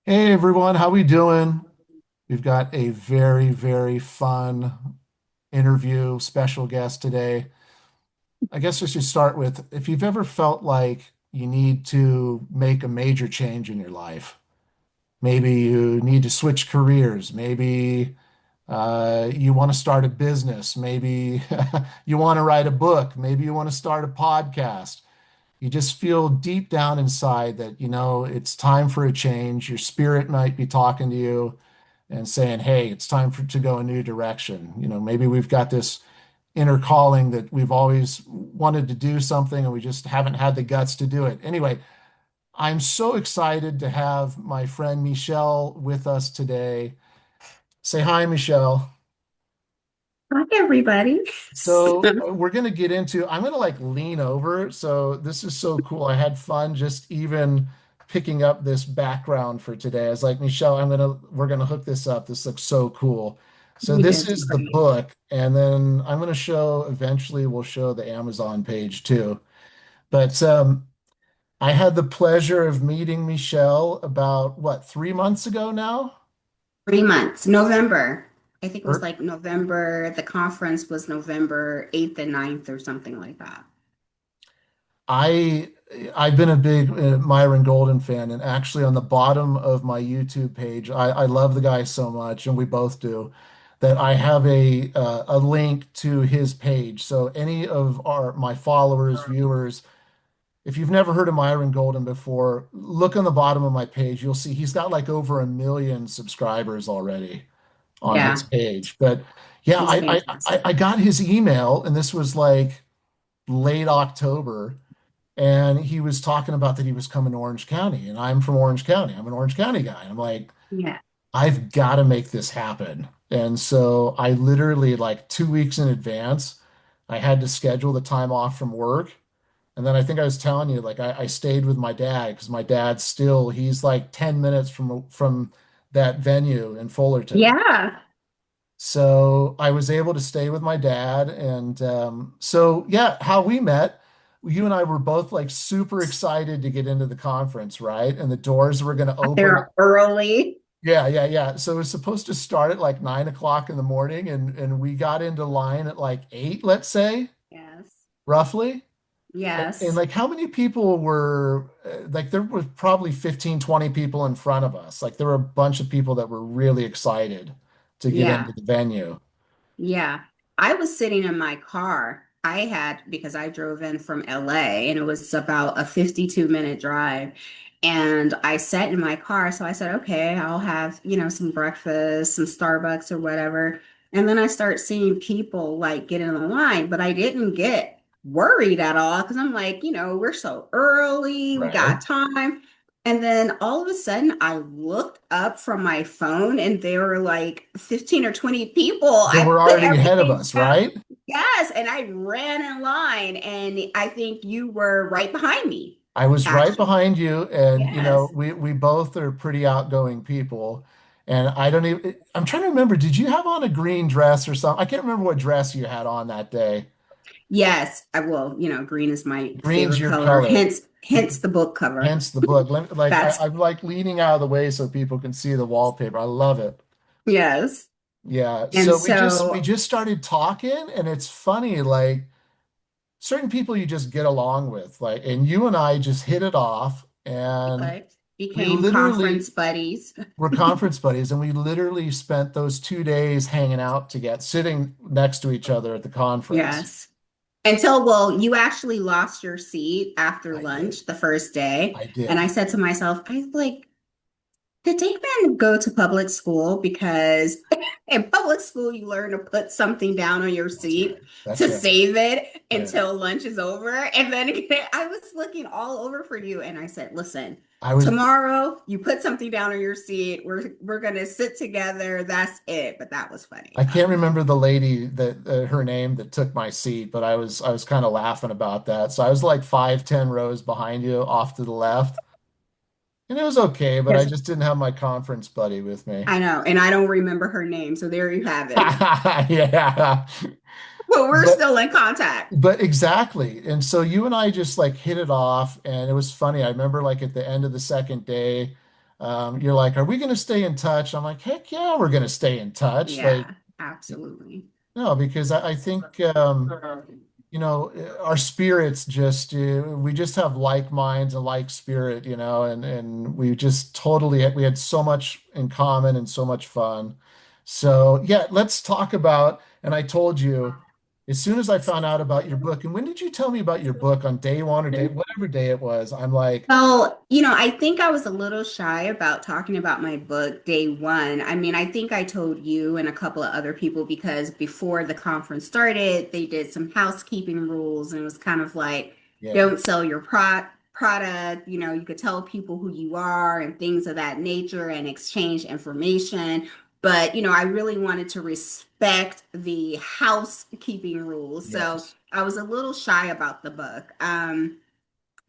Hey everyone, how we doing? We've got a very, very fun interview, special guest today. I guess we should start with if you've ever felt like you need to make a major change in your life. Maybe you need to switch careers. Maybe you want to start a business. Maybe you want to write a book. Maybe you want to start a podcast. You just feel deep down inside that, it's time for a change. Your spirit might be talking to you and saying, hey, it's time to go a new direction. Maybe we've got this inner calling that we've always wanted to do something and we just haven't had the guts to do it. Anyway, I'm so excited to have my friend Michelle with us today. Say hi, Michelle. Hi, everybody. So we're going to get into, I'm going to like lean over. So this is so cool. I had fun just even picking up this background for today. I was like, Michelle, we're going to hook this up. This looks so cool. So this It's is the great. book. And then I'm going to show, eventually we'll show the Amazon page too. But I had the pleasure of meeting Michelle about what, 3 months ago now? 3 months. November. I think it was Or like November. The conference was November 8th and 9th or something like that. I I've been a big Myron Golden fan, and actually on the bottom of my YouTube page, I love the guy so much, and we both do, that I have a link to his page. So any of our my followers, viewers, if you've never heard of Myron Golden before, look on the bottom of my page. You'll see he's got like over 1 million subscribers already on his Yeah, page. But yeah, he's I fantastic. got his email, and this was like late October. And he was talking about that he was coming to Orange County, and I'm from Orange County. I'm an Orange County guy. I'm like, Yeah. I've got to make this happen. And so I literally, like 2 weeks in advance, I had to schedule the time off from work. And then I think I was telling you, like I stayed with my dad because my dad's still, he's like 10 minutes from that venue in Fullerton. Yeah. So I was able to stay with my dad. And so, yeah, how we met, you and I were both like super excited to get into the conference, right? And the doors were going to open. They're early. Yeah, yeah, yeah. So it was supposed to start at like 9 o'clock in the morning, and we got into line at like 8, let's say, Yes. roughly. And Yes. like how many people were like there was probably 15, 20 people in front of us. Like there were a bunch of people that were really excited to get into Yeah. the venue. Yeah. I was sitting in my car. I had, because I drove in from LA and it was about a 52-minute drive. And I sat in my car. So I said, okay, I'll have, some breakfast, some Starbucks or whatever. And then I start seeing people like get in the line, but I didn't get worried at all because I'm like, we're so early, we Right. got time. And then all of a sudden, I looked up from my phone and there were like 15 or 20 people. They I were put already ahead of everything us, down. right? Yes. And I ran in line. And I think you were right behind me, I was right actually. behind you, and Yes. we both are pretty outgoing people. And I don't even, I'm trying to remember, did you have on a green dress or something? I can't remember what dress you had on that day. Yes. I will. Green is my Green's favorite your color. color. Hence the book cover. Hence the book. That's I'm like leaning out of the way so people can see the wallpaper. I love it. yes. Yeah. And So we so, just started talking, and it's funny, like certain people you just get along with, like, and you and I just hit it off, and like, we became literally conference buddies. were conference buddies, and we literally spent those 2 days hanging out together, sitting next to each other at the conference. Yes. Until, well, you actually lost your seat after I did. lunch the first day. I And I did. said to myself, I like, did Damon go to public school? Because in public school, you learn to put something down on your That's seat right. That's to right. save it Right. until lunch is over. And then I was looking all over for you. And I said, listen, I was, tomorrow you put something down on your seat. We're gonna sit together. That's it. But that was funny. I That can't was remember the lady that her name that took my seat, but I was kind of laughing about that. So I was like 5, 10 rows behind you off to the left. And it was okay, but I yes. just didn't have my conference buddy with me. I know, and I don't remember her name, so there you have it. Yeah. But we're But still in contact. but exactly. And so you and I just like hit it off, and it was funny. I remember like at the end of the second day, You're like, are we going to stay in touch? I'm like, heck yeah, we're going to stay in touch. Like, Yeah, absolutely. no, because I think, our spirits just, we just have like minds and like spirit, and we just totally, we had so much in common and so much fun. So, yeah, let's talk about, and I told you, as soon as I found out about your book, and when did you tell me about your book on day one or day, whatever day it was? I'm like, Well, I think I was a little shy about talking about my book day one. I mean, I think I told you and a couple of other people because before the conference started, they did some housekeeping rules and it was kind of like, yeah, don't sell your product. You could tell people who you are and things of that nature and exchange information. But, I really wanted to respect the housekeeping rules. So yes, I was a little shy about the book.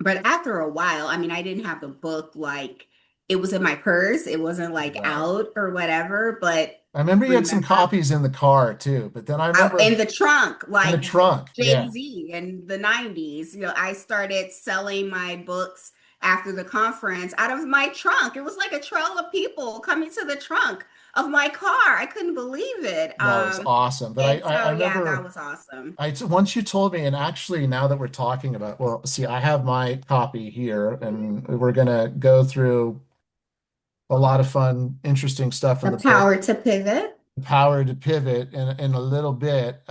But after a while, I mean, I didn't have the book like it was in my purse. It wasn't like right. out or whatever. But I remember you had some remember, copies in the car too, but then I out remember in the trunk, in the like trunk. Yeah. Jay-Z in the 90s, I started selling my books after the conference out of my trunk. It was like a trail of people coming to the trunk of my car. I couldn't believe it. No, it's awesome. But And I so, yeah, that remember was awesome. once you told me, and actually now that we're talking about, well, see, I have my copy here, and we're gonna go through a lot of fun, interesting stuff in The the book, power to pivot. The Power to Pivot in a little bit.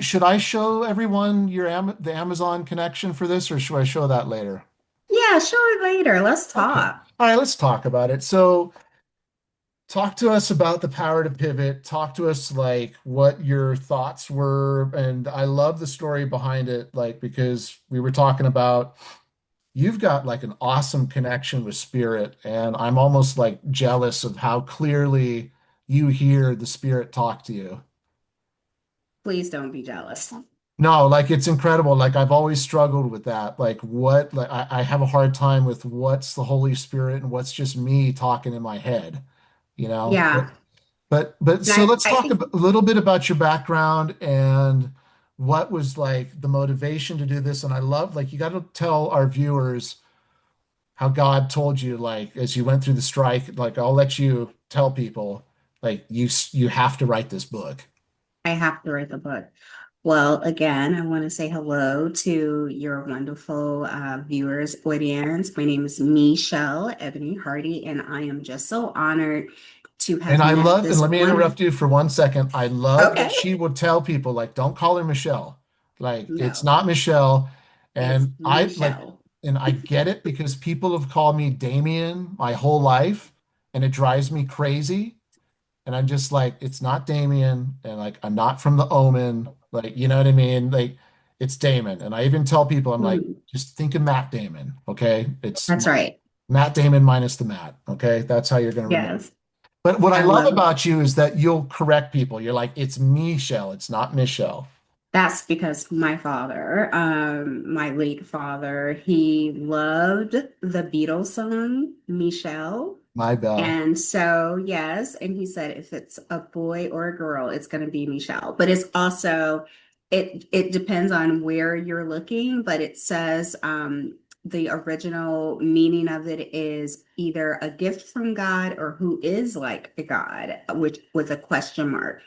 Should I show everyone the Amazon connection for this, or should I show that later? Yeah, show it later. Let's Okay. talk. All right, let's talk about it. So talk to us about the power to pivot. Talk to us like what your thoughts were. And I love the story behind it, like because we were talking about you've got like an awesome connection with spirit, and I'm almost like jealous of how clearly you hear the spirit talk to you. Please don't be jealous. No, like it's incredible. Like I've always struggled with that. Like what, like I have a hard time with what's the Holy Spirit and what's just me talking in my head, you know? Yeah. But And so let's I talk think a little bit about your background and what was like the motivation to do this. And I love like you got to tell our viewers how God told you like as you went through the strike, like I'll let you tell people like you have to write this book. I have to write the book. Well, again, I want to say hello to your wonderful viewers, audience. My name is Michelle Ebony Hardy, and I am just so honored to And have I met love, and this let me wonderful. interrupt you for 1 second. I love that Okay. she would tell people like, don't call her Michelle. Like it's No, not Michelle. it's And I like, Michelle. and I get it because people have called me Damien my whole life, and it drives me crazy. And I'm just like, it's not Damien, and like I'm not from the Omen. Like, you know what I mean? Like it's Damon. And I even tell people, I'm like, Hmm, just think of Matt Damon, okay? It's that's right. Matt Damon minus the Matt, okay? That's how you're gonna remember. Yes, But what I I love love. about you is that you'll correct people. You're like, it's Michelle, it's not Michelle. That's because my father, my late father, he loved the Beatles song, Michelle. My bell. And so, yes, and he said if it's a boy or a girl, it's going to be Michelle. But it's also it depends on where you're looking, but it says the original meaning of it is either a gift from God or who is like a God, which with a question mark.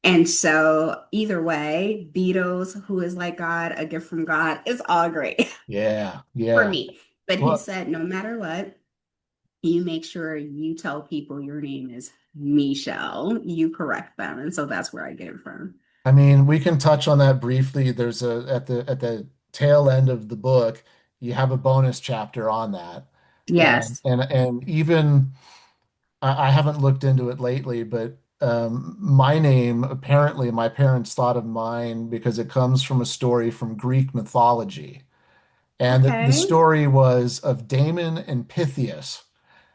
And so, either way, Beatles, who is like God, a gift from God, is all great Yeah, for yeah. me. But he Well, said, no matter what, you make sure you tell people your name is Michelle. You correct them. And so that's where I get it from. I mean, we can touch on that briefly. There's a at the tail end of the book, you have a bonus chapter on that. And Yes. and even I haven't looked into it lately, but my name, apparently my parents thought of mine because it comes from a story from Greek mythology. And the Okay. story was of Damon and Pythias.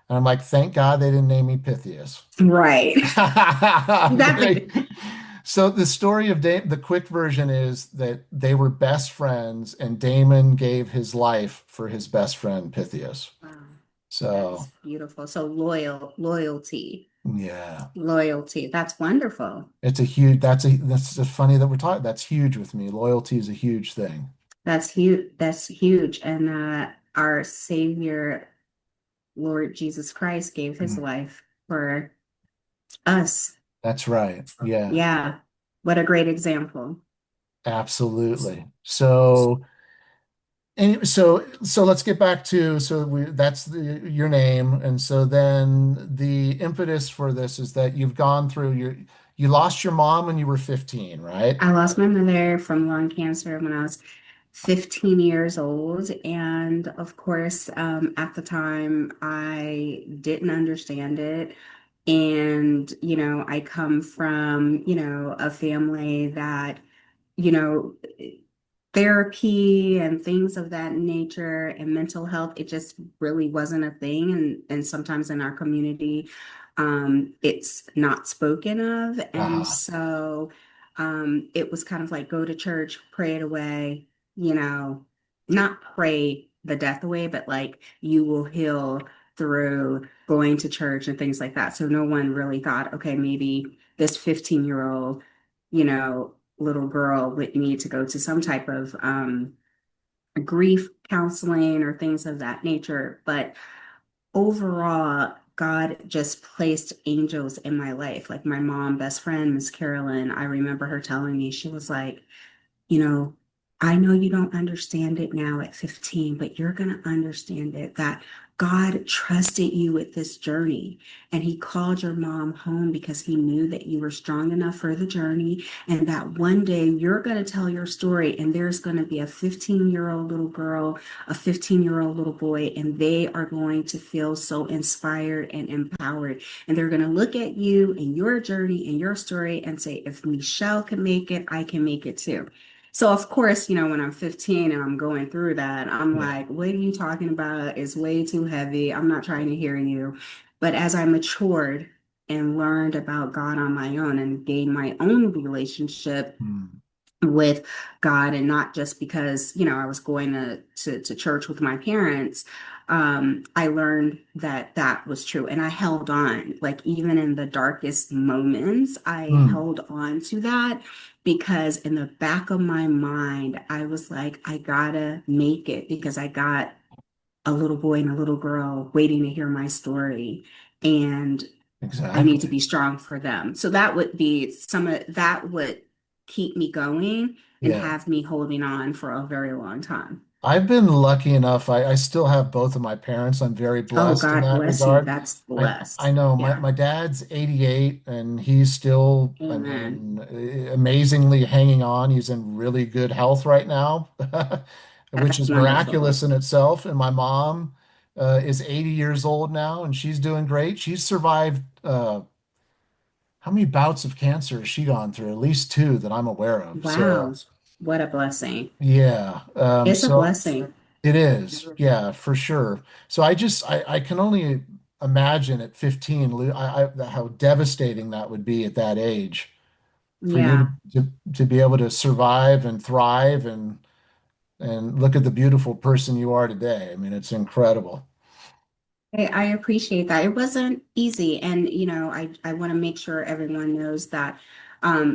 And I'm like, thank God they didn't name me Pythias. Right. That's a Okay. So the story of the quick version is that they were best friends, and Damon gave his life for his best friend Pythias. wow. So That's beautiful. So loyalty, yeah, loyalty. That's wonderful. it's a huge. That's just funny that we're talking. That's huge with me. Loyalty is a huge thing. That's huge. That's huge. And our Savior Lord Jesus Christ gave his Mm. life for us. That's right. Yeah, Yeah. What a great example. absolutely. So, so let's get back to that's your name, and so then the impetus for this is that you've gone through you lost your mom when you were 15, right? I lost my mother from lung cancer when I was 15 years old. And of course, at the time, I didn't understand it. And, I come from, a family that, you know, therapy and things of that nature and mental health, it just really wasn't a thing. And sometimes in our community, it's not spoken of. And Ah, so it was kind of like go to church, pray it away, you know, not pray the death away, but like you will heal through going to church and things like that. So no one really thought, okay, maybe this 15-year-old, little girl would need to go to some type of grief counseling or things of that nature. But overall, God just placed angels in my life. Like my mom, best friend, Miss Carolyn, I remember her telling me, she was like, you know, I know you don't understand it now at 15, but you're going to understand it that God trusted you with this journey and he called your mom home because he knew that you were strong enough for the journey and that one day you're going to tell your story and there's going to be a 15-year-old little girl, a 15-year-old little boy, and they are going to feel so inspired and empowered. And they're going to look at you and your journey and your story and say, if Michelle can make it, I can make it too. So of course, when I'm 15 and I'm going through that, I'm yeah. like, what are you talking about? It's way too heavy. I'm not trying to hear you. But as I matured and learned about God on my own and gained my own relationship Hmm. with God and not just because, I was going to church with my parents, I learned that that was true. And I held on, like even in the darkest moments, I Hmm. held on to that because in the back of my mind, I was like, I gotta make it because I got a little boy and a little girl waiting to hear my story. And I need to Exactly. be strong for them. So that would be some of that would keep me going and Yeah. have me holding on for a very long time. I've been lucky enough. I still have both of my parents. I'm very Oh, blessed in God that bless you. regard. That's I blessed. know Yeah. my dad's 88 and he's still, I Amen. mean, amazingly hanging on. He's in really good health right now, which That's is wonderful. miraculous in itself. And my mom is 80 years old now and she's doing great. She's survived how many bouts of cancer has she gone through? At least two that I'm aware of. So Wow. What a blessing. yeah. It's a blessing. It is, yeah, for sure. So I can only imagine at 15, how devastating that would be at that age for you Yeah. to be able to survive and thrive and look at the beautiful person you are today. I mean, it's incredible. I appreciate that. It wasn't easy. And, I want to make sure everyone knows that.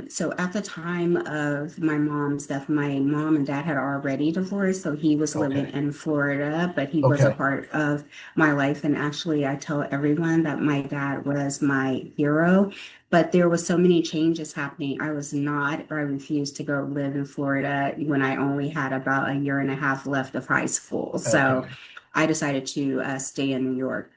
So at the time of my mom's death, my mom and dad had already divorced. So he was living Okay. in Florida, but he was a Okay. part of my life. And actually, I tell everyone that my dad was my hero. But there was so many changes happening. I was not, or I refused to go live in Florida when I only had about a year and a half left of high school. So Okay. I decided to stay in New York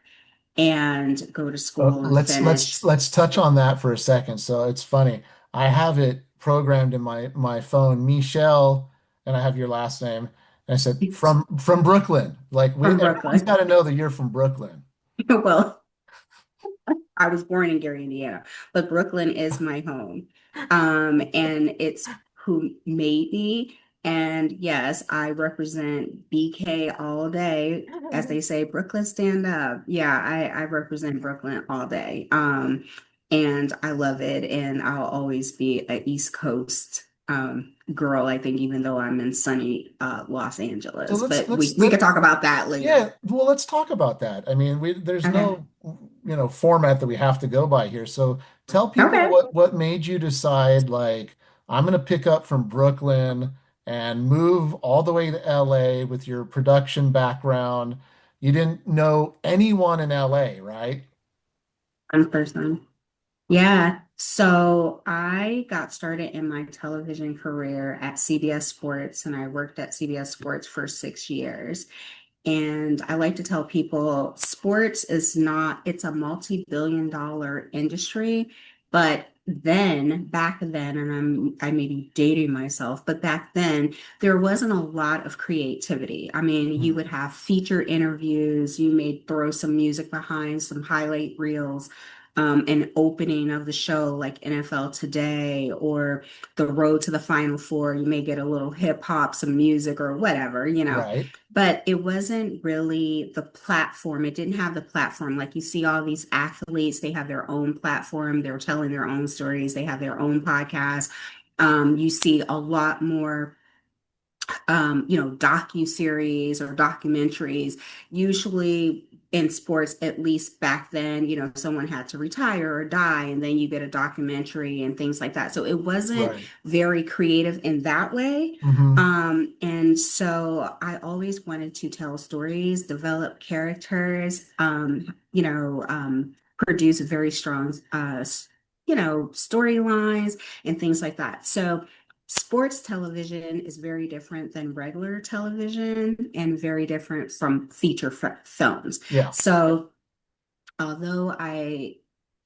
and go to school and finish. Let's touch on that for a second. So it's funny. I have it programmed in my phone, Michelle, and I have your last name. And I said from Brooklyn. Like we From everyone's Brooklyn. got to know that you're from Brooklyn. Well, I was born in Gary, Indiana, but Brooklyn is my home. And it's who made me. And yes, I represent BK all day. As they say, Brooklyn stand up. Yeah, I represent Brooklyn all day. And I love it. And I'll always be a East Coast girl, I think, even though I'm in sunny Los So Angeles. let's But we, let's we let could talk about that yeah, later. well, let's talk about that. I mean, there's Okay. no, format that we have to go by here. So tell people Okay. what made you decide, like, I'm going to pick up from Brooklyn and move all the way to LA with your production background. You didn't know anyone in LA, right? One person. Yeah. So I got started in my television career at CBS Sports, and I worked at CBS Sports for 6 years. And I like to tell people sports is not, it's a multi-billion-dollar industry. But then, back then, and I may be dating myself, but back then, there wasn't a lot of creativity. I mean, you Mm, would have feature interviews, you may throw some music behind, some highlight reels. An opening of the show like NFL Today or the Road to the Final Four, you may get a little hip hop, some music or whatever. right, But it wasn't really the platform. It didn't have the platform. Like you see all these athletes, they have their own platform. They're telling their own stories. They have their own podcast. You see a lot more docu-series or documentaries. Usually in sports, at least back then, someone had to retire or die, and then you get a documentary and things like that. So it wasn't right. very creative in that way. Hmm. And so I always wanted to tell stories, develop characters, produce very strong, storylines and things like that. So sports television is very different than regular television and very different from feature films. Yeah. So, although I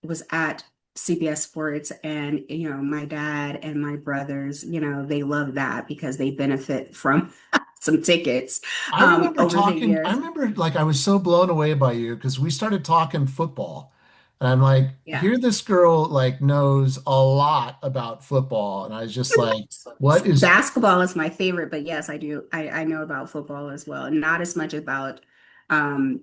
was at CBS Sports and, my dad and my brothers, they love that because they benefit from some tickets I remember over the talking, I years. remember like I was so blown away by you because we started talking football. And I'm like, Yeah. here this girl like knows a lot about football. And I was just like, what is Basketball is my favorite, but yes, I do. I know about football as well. Um,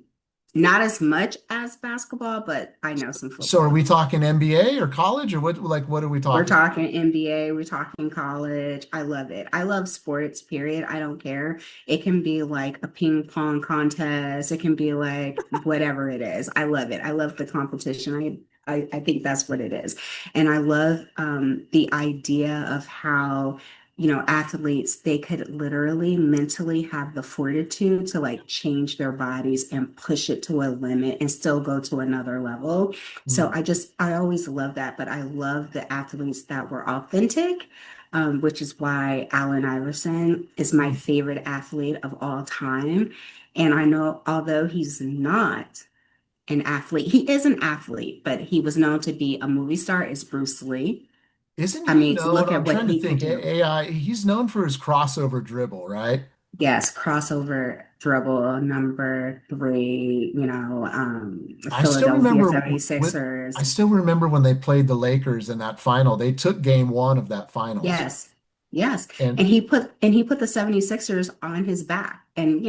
not as much as basketball, but I know some so are football. we talking NBA or college or what are we We're talking? talking NBA, we're talking college. I love it. I love sports, period. I don't care. It can be like a ping pong contest. It can be like whatever it is. I love it. I love the competition. I think that's what it is. And I love the idea of how, athletes, they could literally mentally have the fortitude to like change their bodies and push it to a limit and still go to another level. So Hmm. I always love that, but I love the athletes that were authentic, which is why Allen Iverson is my Hmm. favorite athlete of all time. And I know, although he's not an athlete, he is an athlete, but he was known to be a movie star, is Bruce Lee. Isn't I he mean, known? look at I'm what trying to he could think. do. AI, he's known for his crossover dribble, right? Yes, crossover dribble number three, I still Philadelphia remember what I 76ers. still remember when they played the Lakers in that final. They took game one of that finals. Yes. Yes. And And he put the 76ers on his back. And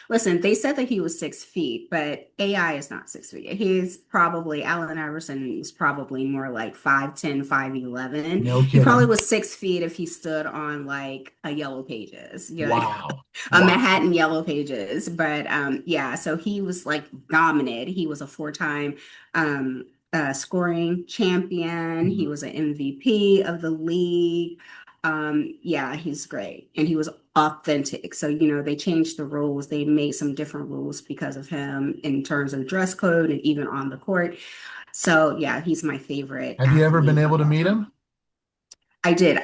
listen, they said that he was 6 feet, but AI is not 6 feet. He's probably Allen Iverson is probably more like 5'10", 5'11". no He probably kidding. was 6 feet if he stood on like a Yellow Pages, Wow. a Wow. Manhattan Yellow Pages. But yeah, so he was like dominant. He was a four-time scoring champion. He Mhm. was an MVP of the league. Yeah, he's great. And he was authentic. So, they changed the rules. They made some different rules because of him in terms of dress code and even on the court. So, yeah, he's my favorite Have you ever been athlete able of to all meet time. him? I did.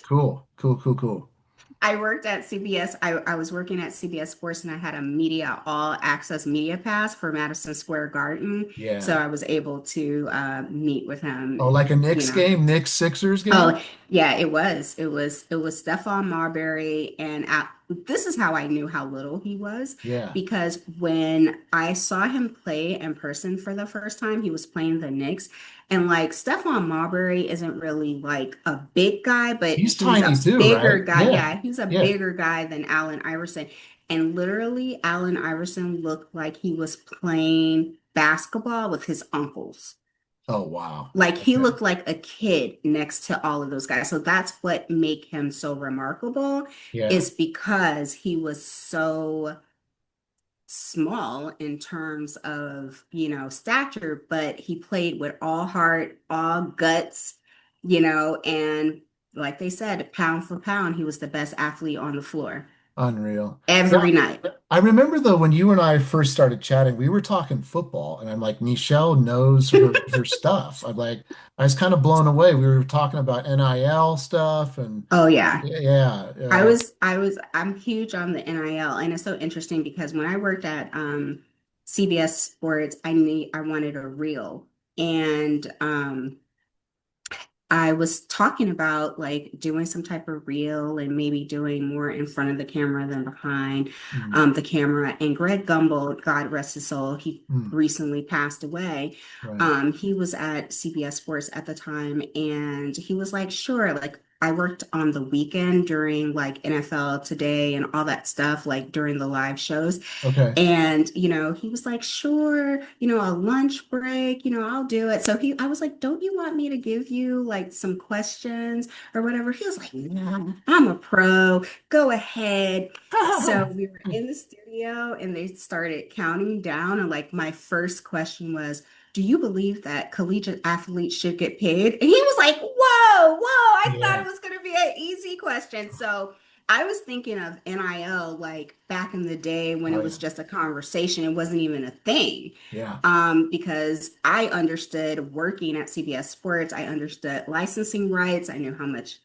Cool. Cool. Cool. Cool. I worked at CBS. I was working at CBS Sports and I had a media all access media pass for Madison Square Garden. So Yeah. I was able to meet with him Oh, and, like a Knicks game, Knicks Sixers game? Oh, yeah, it was. It was Stephon Marbury, and this is how I knew how little he was Yeah. because when I saw him play in person for the first time, he was playing the Knicks, and like Stephon Marbury isn't really like a big guy, but He's he's a tiny too, bigger right? guy. Yeah. Yeah, he's a Yeah. bigger guy than Allen Iverson, and literally, Allen Iverson looked like he was playing basketball with his uncles. Oh, wow. Like he Okay. looked like a kid next to all of those guys. So that's what make him so remarkable Yeah. is because he was so small in terms of, stature, but he played with all heart, all guts, and like they said, pound for pound, he was the best athlete on the floor Unreal. Yeah. every night. I remember though when you and I first started chatting, we were talking football, and I'm like, Nichelle knows her stuff. I was kind of blown away. We were talking about NIL stuff, and Oh yeah. yeah, I'm huge on the NIL, and it's so interesting because when I worked at CBS Sports, I wanted a reel, and I was talking about like doing some type of reel and maybe doing more in front of the camera than behind mm, the camera. And Greg Gumbel, God rest his soul, he mm, recently passed away. right, He was at CBS Sports at the time, and he was like, sure, like I worked on the weekend during like NFL Today and all that stuff, like during the live shows. okay, And, he was like, sure, a lunch break, I'll do it. So I was like, don't you want me to give you like some questions or whatever? He was like, no, I'm a pro. Go ahead. So we were in the studio and they started counting down. And like my first question was, do you believe that collegiate athletes should get paid? And he was like, whoa, whoa, I thought yeah, it was going to be an easy question. So I was thinking of NIL like back in the day when oh it yeah, was just a conversation. It wasn't even a thing. yeah, Because I understood working at CBS Sports, I understood licensing rights. I knew how much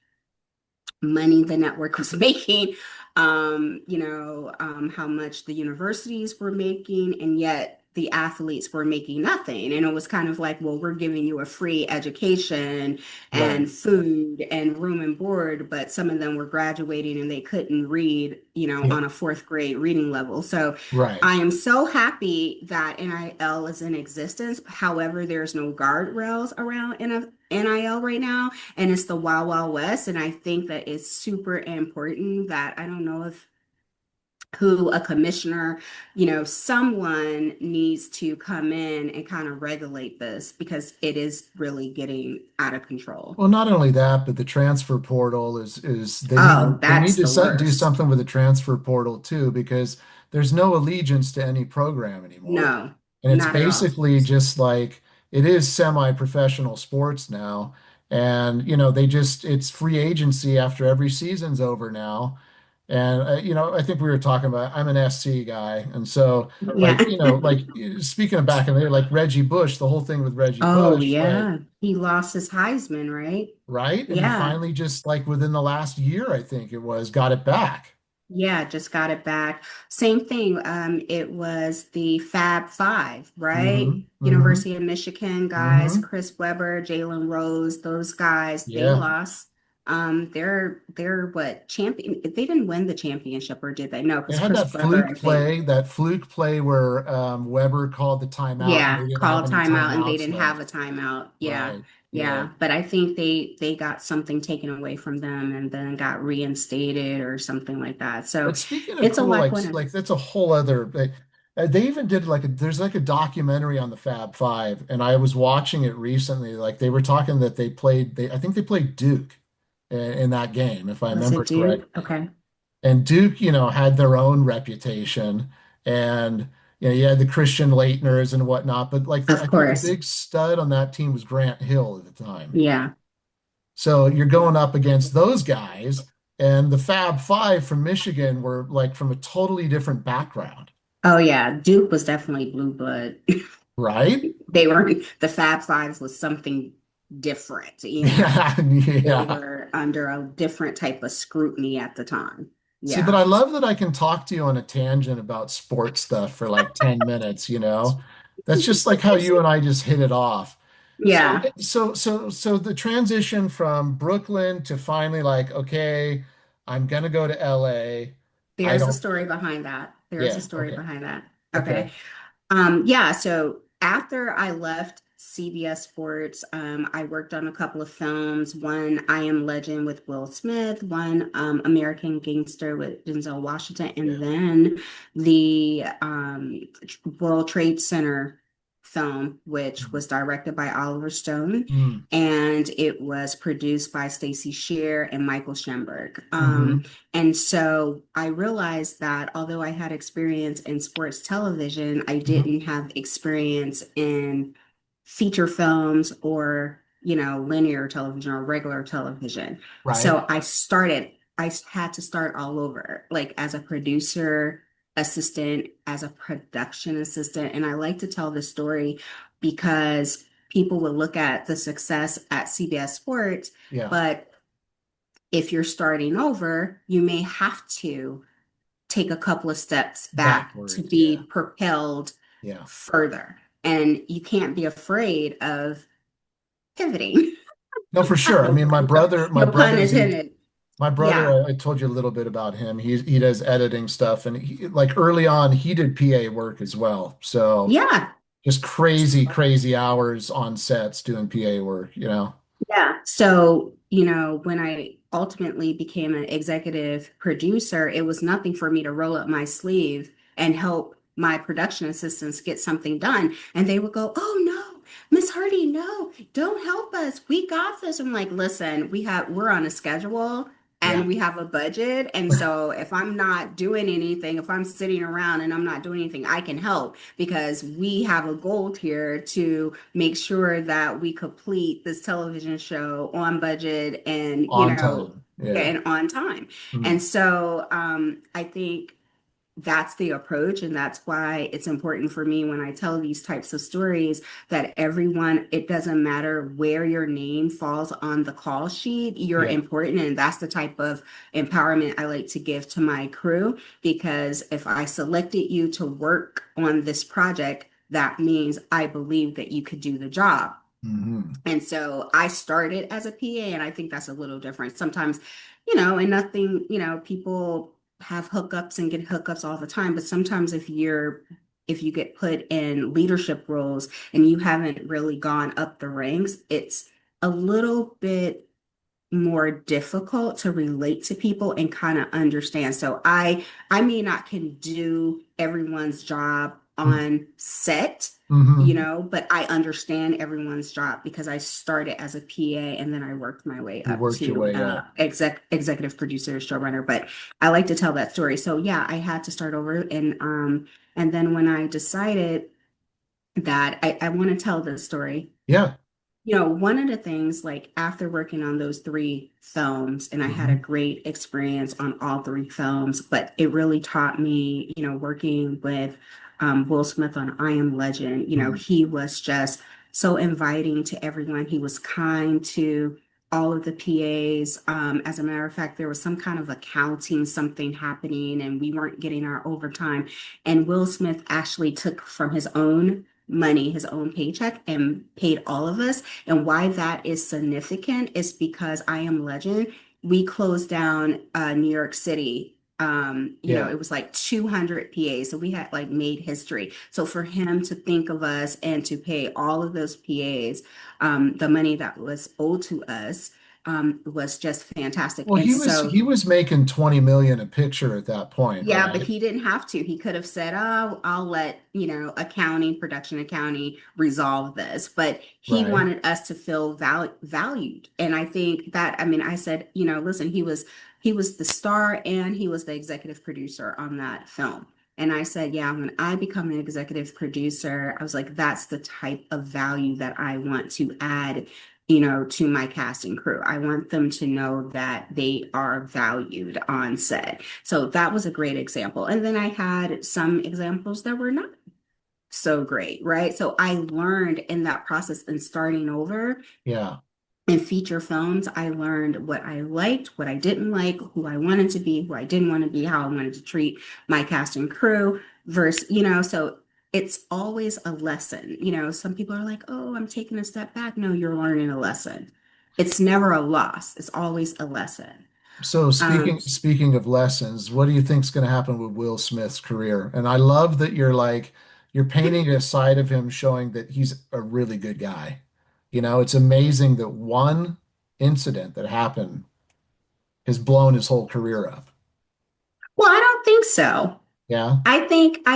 money the network was making, how much the universities were making, and yet the athletes were making nothing. And it was kind of like, well, we're giving you a free education right, and food and room and board, but some of them were graduating and they couldn't read, yeah, on a fourth grade reading level. So right. I am so happy that NIL is in existence. However, there's no guardrails around NIL right now, and it's the Wild Wild West. And I think that it's super important that I don't know if who a commissioner, someone needs to come in and kind of regulate this because it is really getting out of control. Well, not only that, but the transfer portal is Oh, they need that's to the do worst. something with the transfer portal too, because there's no allegiance to any program anymore. No, And it's not at all. basically just like it is semi-professional sports now. And it's free agency after every season's over now. And I think we were talking about I'm an SC guy, and so Yeah. speaking of back in there, like Reggie Bush, the whole thing with Reggie Oh, Bush, like yeah. He lost his Heisman, right? right? And he Yeah. finally just like within the last year, I think it was, got it back. Yeah, just got it back. Same thing. It was the Fab Five, right? Hmm. Hmm. University of Michigan guys, Hmm. Chris Webber, Jalen Rose, those guys, they Yeah. lost. They're what champion? They didn't win the championship, or did they? No, They because had Chris Webber, I think. that fluke play where Weber called the timeout and Yeah, they didn't have call any timeout, and they timeouts didn't have left. a timeout. Yeah, Right. Yeah. yeah. But I think they got something taken away from them and then got reinstated or something like that. So But speaking of it's a cool, lot going on. that's a whole other. They even did there's like a documentary on the Fab Five, and I was watching it recently. Like they were talking that I think they played Duke in that game, if I Was remember it Duke? correctly. Okay. And Duke, had their own reputation, and you had the Christian Leitners and whatnot. But I Of think the course. big stud on that team was Grant Hill at the time. Yeah. So you're going up against those guys, and the Fab Five from Michigan were like from a totally different background, Oh yeah. Duke was definitely blue blood. right? They were the Fab Fives was something different, Yeah, They yeah. were under a different type of scrutiny at the time. See, but Yeah. I love that I can talk to you on a tangent about sports stuff for like 10 minutes. That's just like how you and I just hit it off. So, Yeah. so the transition from Brooklyn to finally like, okay, I'm gonna go to LA. I There's a don't, story behind that. There's a yeah, story okay, behind that. okay, Okay. Yeah, so after I left CBS Sports, I worked on a couple of films. One, I Am Legend with Will Smith, one, American Gangster with Denzel Washington, yeah, and then the World Trade Center film, which mm, was directed by Oliver Stone, mm, and it was produced by Stacey Shear and Michael Schoenberg. mm-hmm, And so I realized that although I had experience in sports television, I mm-hmm, didn't have experience in feature films or, linear television or regular television. right, So I had to start all over, like as a producer. assistant, as a production assistant. And I like to tell this story because people would look at the success at CBS Sports, Yeah. but if you're starting over, you may have to take a couple of steps back to Backwards. Yeah. be propelled Yeah. further. And you can't be afraid of pivoting. No, for sure. I mean, my No pun brother's in intended. my brother, Yeah. I told you a little bit about him. He does editing stuff, and like early on, he did PA work as well. So Yeah. just crazy, crazy hours on sets doing PA work, you know? Yeah. So, when I ultimately became an executive producer, it was nothing for me to roll up my sleeve and help my production assistants get something done. And they would go, "Oh no, Miss Hardy, no, don't help us. We got this." I'm like, "Listen, we're on a schedule Yeah. and we have a budget. And so if I'm not doing anything, if I'm sitting around and I'm not doing anything, I can help because we have a goal here to make sure that we complete this television show on budget and, On time. yeah, Yeah. and on time." And Mm. so I think that's the approach. And that's why it's important for me when I tell these types of stories that everyone, it doesn't matter where your name falls on the call sheet, you're Yeah. important. And that's the type of empowerment I like to give to my crew, because if I selected you to work on this project, that means I believe that you could do the job. Hmm. And so I started as a PA, and I think that's a little different. Sometimes, and nothing, people have hookups and get hookups all the time, but sometimes if you get put in leadership roles and you haven't really gone up the ranks, it's a little bit more difficult to relate to people and kind of understand. So I may not can do everyone's job on set, Hmm. but I understand everyone's job because I started as a PA and then I worked my way You up worked your to way up. executive producer, showrunner. But I like to tell that story. So yeah, I had to start over, and then when I decided that I want to tell this story, Yeah. one of the things, like after working on those three films, and I had a Hmm. great experience on all three films, but it really taught me, working with Will Smith on I Am Legend. Hmm. He was just so inviting to everyone. He was kind to all of the PAs. As a matter of fact, there was some kind of accounting, something happening, and we weren't getting our overtime. And Will Smith actually took from his own money, his own paycheck, and paid all of us. And why that is significant is because I Am Legend, we closed down New York City. Yeah. It was like 200 PAs. So we had like made history. So for him to think of us and to pay all of those PAs, the money that was owed to us, was just fantastic. Well, And he so was making 20 million a picture at that point, yeah, but right? he didn't have to. He could have said, "Oh, I'll let, accounting, production accounting resolve this." But he Right. wanted us to feel valued. And I think that, I mean, I said, listen, he was the star and he was the executive producer on that film. And I said, yeah, when I become an executive producer, I was like, that's the type of value that I want to add, to my cast and crew. I want them to know that they are valued on set. So that was a great example. And then I had some examples that were not so great, right? So I learned in that process and starting over Yeah. in feature films, I learned what I liked, what I didn't like, who I wanted to be, who I didn't want to be, how I wanted to treat my cast and crew versus, so it's always a lesson. Some people are like, "Oh, I'm taking a step back." No, you're learning a lesson. It's never a loss. It's always a lesson. So Um, speaking of lessons, what do you think's going to happen with Will Smith's career? And I love that you're painting a side of him showing that he's a really good guy. You know, it's amazing that one incident that happened has blown his whole career up. well, I don't think so. Yeah. I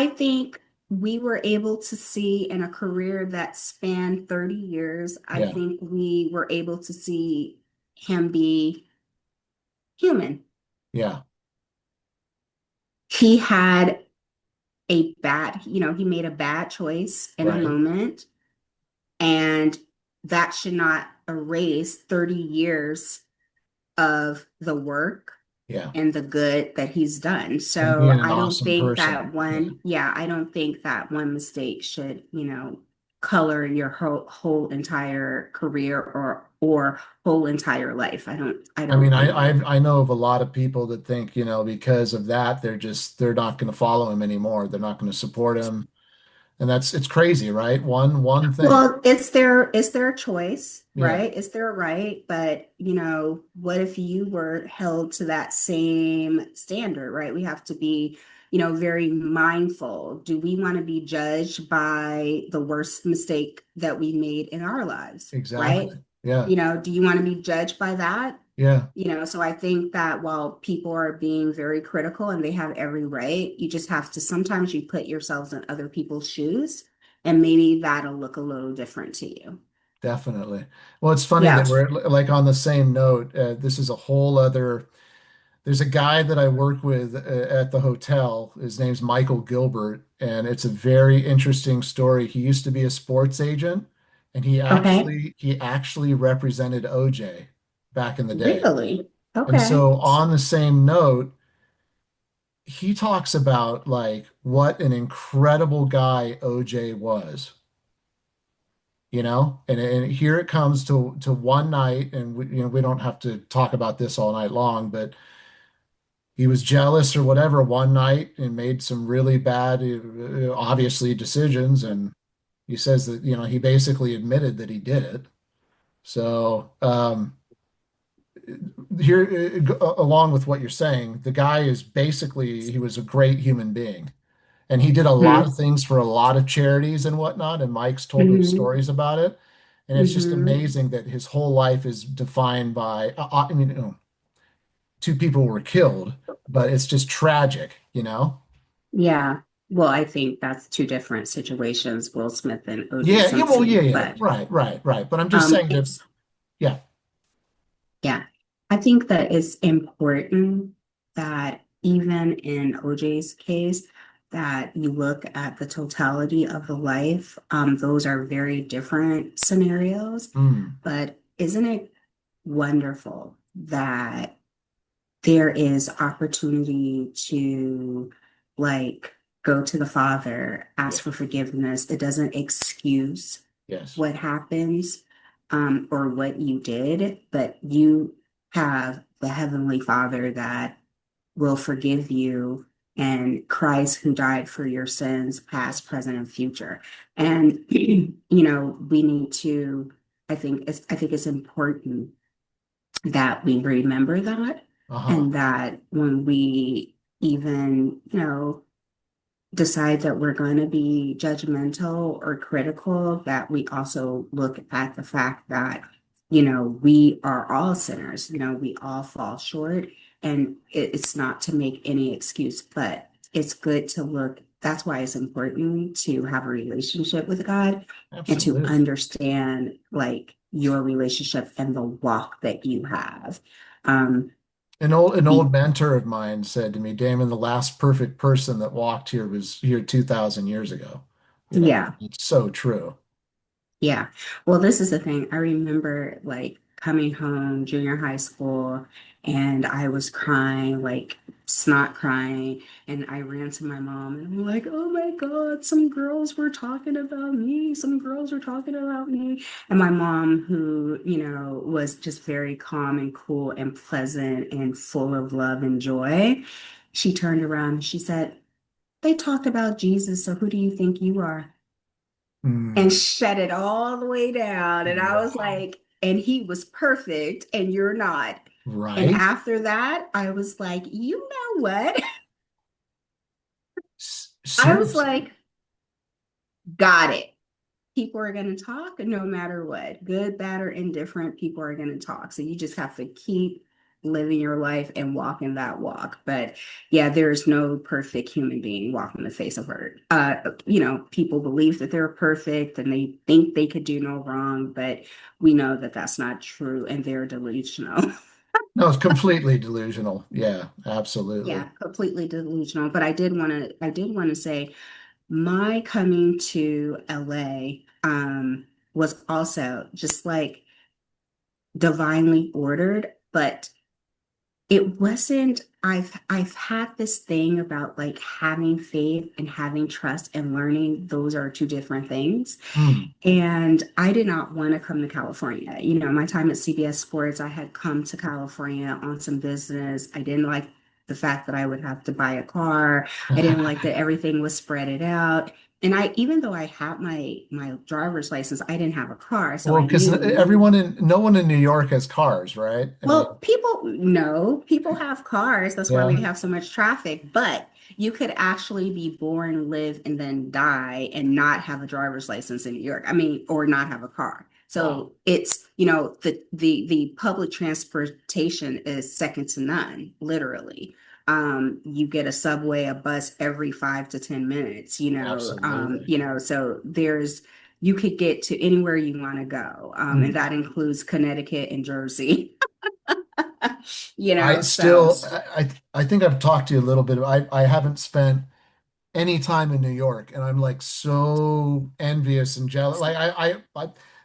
think we were able to see in a career that spanned 30 years, I Yeah. think we were able to see him be human. Yeah. He had he made a bad choice in a Right. moment, and that should not erase 30 years of the work. Yeah. and the good that he's done. And So being an I don't awesome think person. that Yeah. I don't think that one mistake should, color your whole entire career or whole entire life. I I mean, don't think that. I know of a lot of people that think, because of that, they're not going to follow him anymore. They're not going to support him. And it's crazy, right? One thing. Well, it's their choice, Yeah, right? It's their right, but what if you were held to that same standard, right? We have to be, very mindful. Do we want to be judged by the worst mistake that we made in our lives, right? exactly. Yeah. Do you want to be judged by that? Yeah, So I think that while people are being very critical and they have every right, you just have to sometimes you put yourselves in other people's shoes and maybe that'll look a little different to you. definitely. Well, it's funny Yeah. that we're like on the same note. This is a whole other. There's a guy that I work with at the hotel. His name's Michael Gilbert, and it's a very interesting story. He used to be a sports agent, and Okay. he actually represented OJ back in the day. Really? And Okay. so on the same note, he talks about like what an incredible guy OJ was, and here it comes to one night, and we don't have to talk about this all night long, but he was jealous or whatever one night and made some really bad, obviously decisions, and he says that he basically admitted that he did it. So here, along with what you're saying, the guy is basically he was a great human being. And he did a lot Hmm. of things for a lot of charities and whatnot. And Mike's told me Hmm. stories about it. And it's just Hmm. amazing that his whole life is defined by, I mean, two people were killed, but it's just tragic. Yeah. Well, I think that's two different situations, Will Smith and O.J. Yeah, yeah, well, yeah, Simpson. yeah, But right, right, right. But I'm just saying that, it's yeah, yeah. I think that it's important that even in OJ's case, that you look at the totality of the life. Those are very different scenarios, mm, but isn't it wonderful that there is opportunity to like go to the Father, yeah, ask for forgiveness? It doesn't excuse yes, what happens or what you did, but you have the Heavenly Father that will forgive you and Christ who died for your sins, past, yes, present, and future. And we need to, I think it's important that we remember that uh-huh, and that when we even, decide that we're going to be judgmental or critical, that we also look at the fact that, we are all sinners, we all fall short. And it's not to make any excuse, but it's good to look. That's why it's important to have a relationship with God and to absolutely. understand like your relationship and the walk that you have. Um, An old be, mentor of mine said to me, Damon, the last perfect person that walked here was here 2,000 years ago. yeah. It's so true. Yeah. Well, this is the thing. I remember like coming home junior high school and I was crying, like snot crying. And I ran to my mom and I'm like, oh my God, some girls were talking about me. Some girls were talking about me. And my mom, who, was just very calm and cool and pleasant and full of love and joy, she turned around and she said, they talked about Jesus. So who do you think you are? And Mm, shut it all the way down. And I was wow. like, and he was perfect, and you're not. And Right? after that, I was like, you know what? I was Seriously. like, got it. People are going to talk no matter what, good, bad, or indifferent. People are going to talk. So you just have to keep living your life and walking that walk. But yeah, there's no perfect human being walking the face of earth. People believe that they're perfect and they think they could do no wrong, but we know that that's not true and they're delusional. No, it's completely delusional. Yeah, absolutely. Yeah, completely delusional. But I did want to say my coming to LA was also just like divinely ordered, but It wasn't, I've had this thing about like having faith and having trust and learning those are two different things. Hmm. And I did not want to come to California. You know, my time at CBS Sports, I had come to California on some business. I didn't like the fact that I would have to buy a car. I didn't like that everything was spreaded out. And I, even though I had my driver's license, I didn't have a car. So Well, I because knew. no one in New York has cars, right? I mean, Well, people no, people have cars. That's why we yeah. have so much traffic. But you could actually be born, live, and then die and not have a driver's license in New York. I mean, or not have a car. Wow. So it's, you know, the public transportation is second to none, literally. You get a subway, a bus every 5 to 10 minutes, Absolutely. so there's you could get to anywhere you want to go. And Hmm. that includes Connecticut and Jersey. I So still, I think I've talked to you a little bit. I haven't spent any time in New York, and I'm like so envious and jealous. Like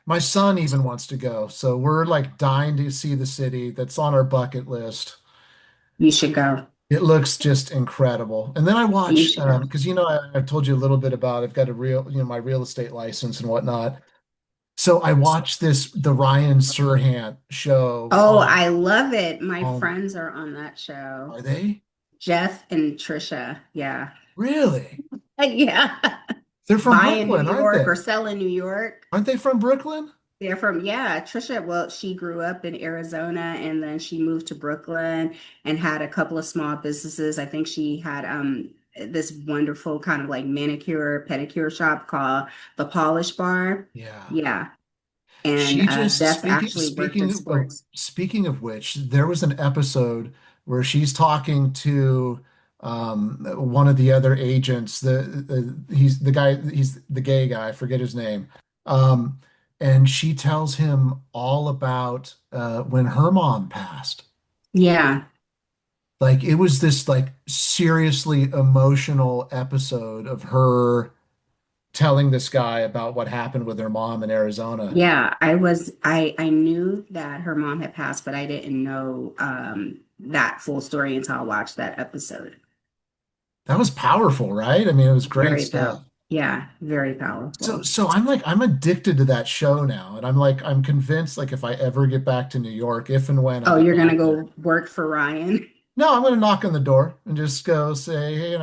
my son even wants to go, so we're like dying to see the city. That's on our bucket list. you should go. It looks just incredible. And then I You watch should go. because I've told you a little bit about I've got a real my real estate license and whatnot. So I watched the Ryan Serhant show Oh, on I love it. My on friends are on that show. are they? Jeff and Trisha. Yeah. Really? Yeah. They're from Buy in New Brooklyn, aren't York or they? sell in New York. Aren't they from Brooklyn? They're from, yeah, Trisha. Well, she grew up in Arizona and then she moved to Brooklyn and had a couple of small businesses. I think she had this wonderful kind of like manicure, pedicure shop called the Polish Bar. Yeah. Yeah. And She just Beth actually worked in sports. speaking of which, there was an episode where she's talking to one of the other agents. He's the guy, he's the gay guy, I forget his name. Um, and she tells him all about when her mom passed. Yeah. Like it was this like seriously emotional episode of her telling this guy about what happened with her mom in Arizona. Yeah, I knew that her mom had passed, but I didn't know that full story until I watched that episode. That was powerful, right? I mean, it was great Very stuff. powerful. Yeah, very So, powerful. so I'm addicted to that show now, and I'm convinced like if I ever get back to New York, if and when I Oh, get you're gonna back there, go work for Ryan? no, I'm going to knock on the door and just go say, hey,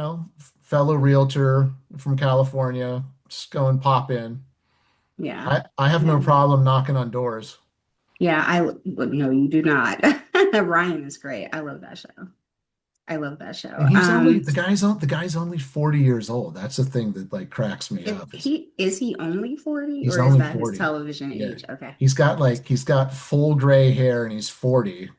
fellow realtor from California, just go and pop in. Yeah. I have no Yeah. problem knocking on doors. Yeah, well, no, you do not. Ryan is great. I love that show. I love that And show. he's only the guy's only 40 years old. That's the thing that like cracks me If up is he only 40 he's or is only that his 40. television Yeah. age? Okay. He's got full gray hair and he's 40,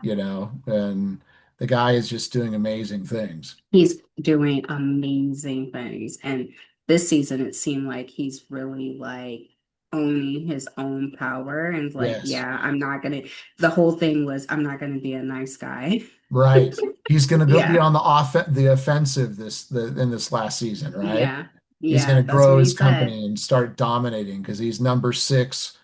and the guy is just doing amazing things. He's doing amazing things. And this season, it seemed like he's really like owning his own power and like, Yes. yeah, the whole thing was, I'm not gonna be a nice guy. Right. He's going to go be Yeah. on the offensive in this last season, right? Yeah. He's going Yeah. to That's grow what he his said. company and start dominating because he's the number six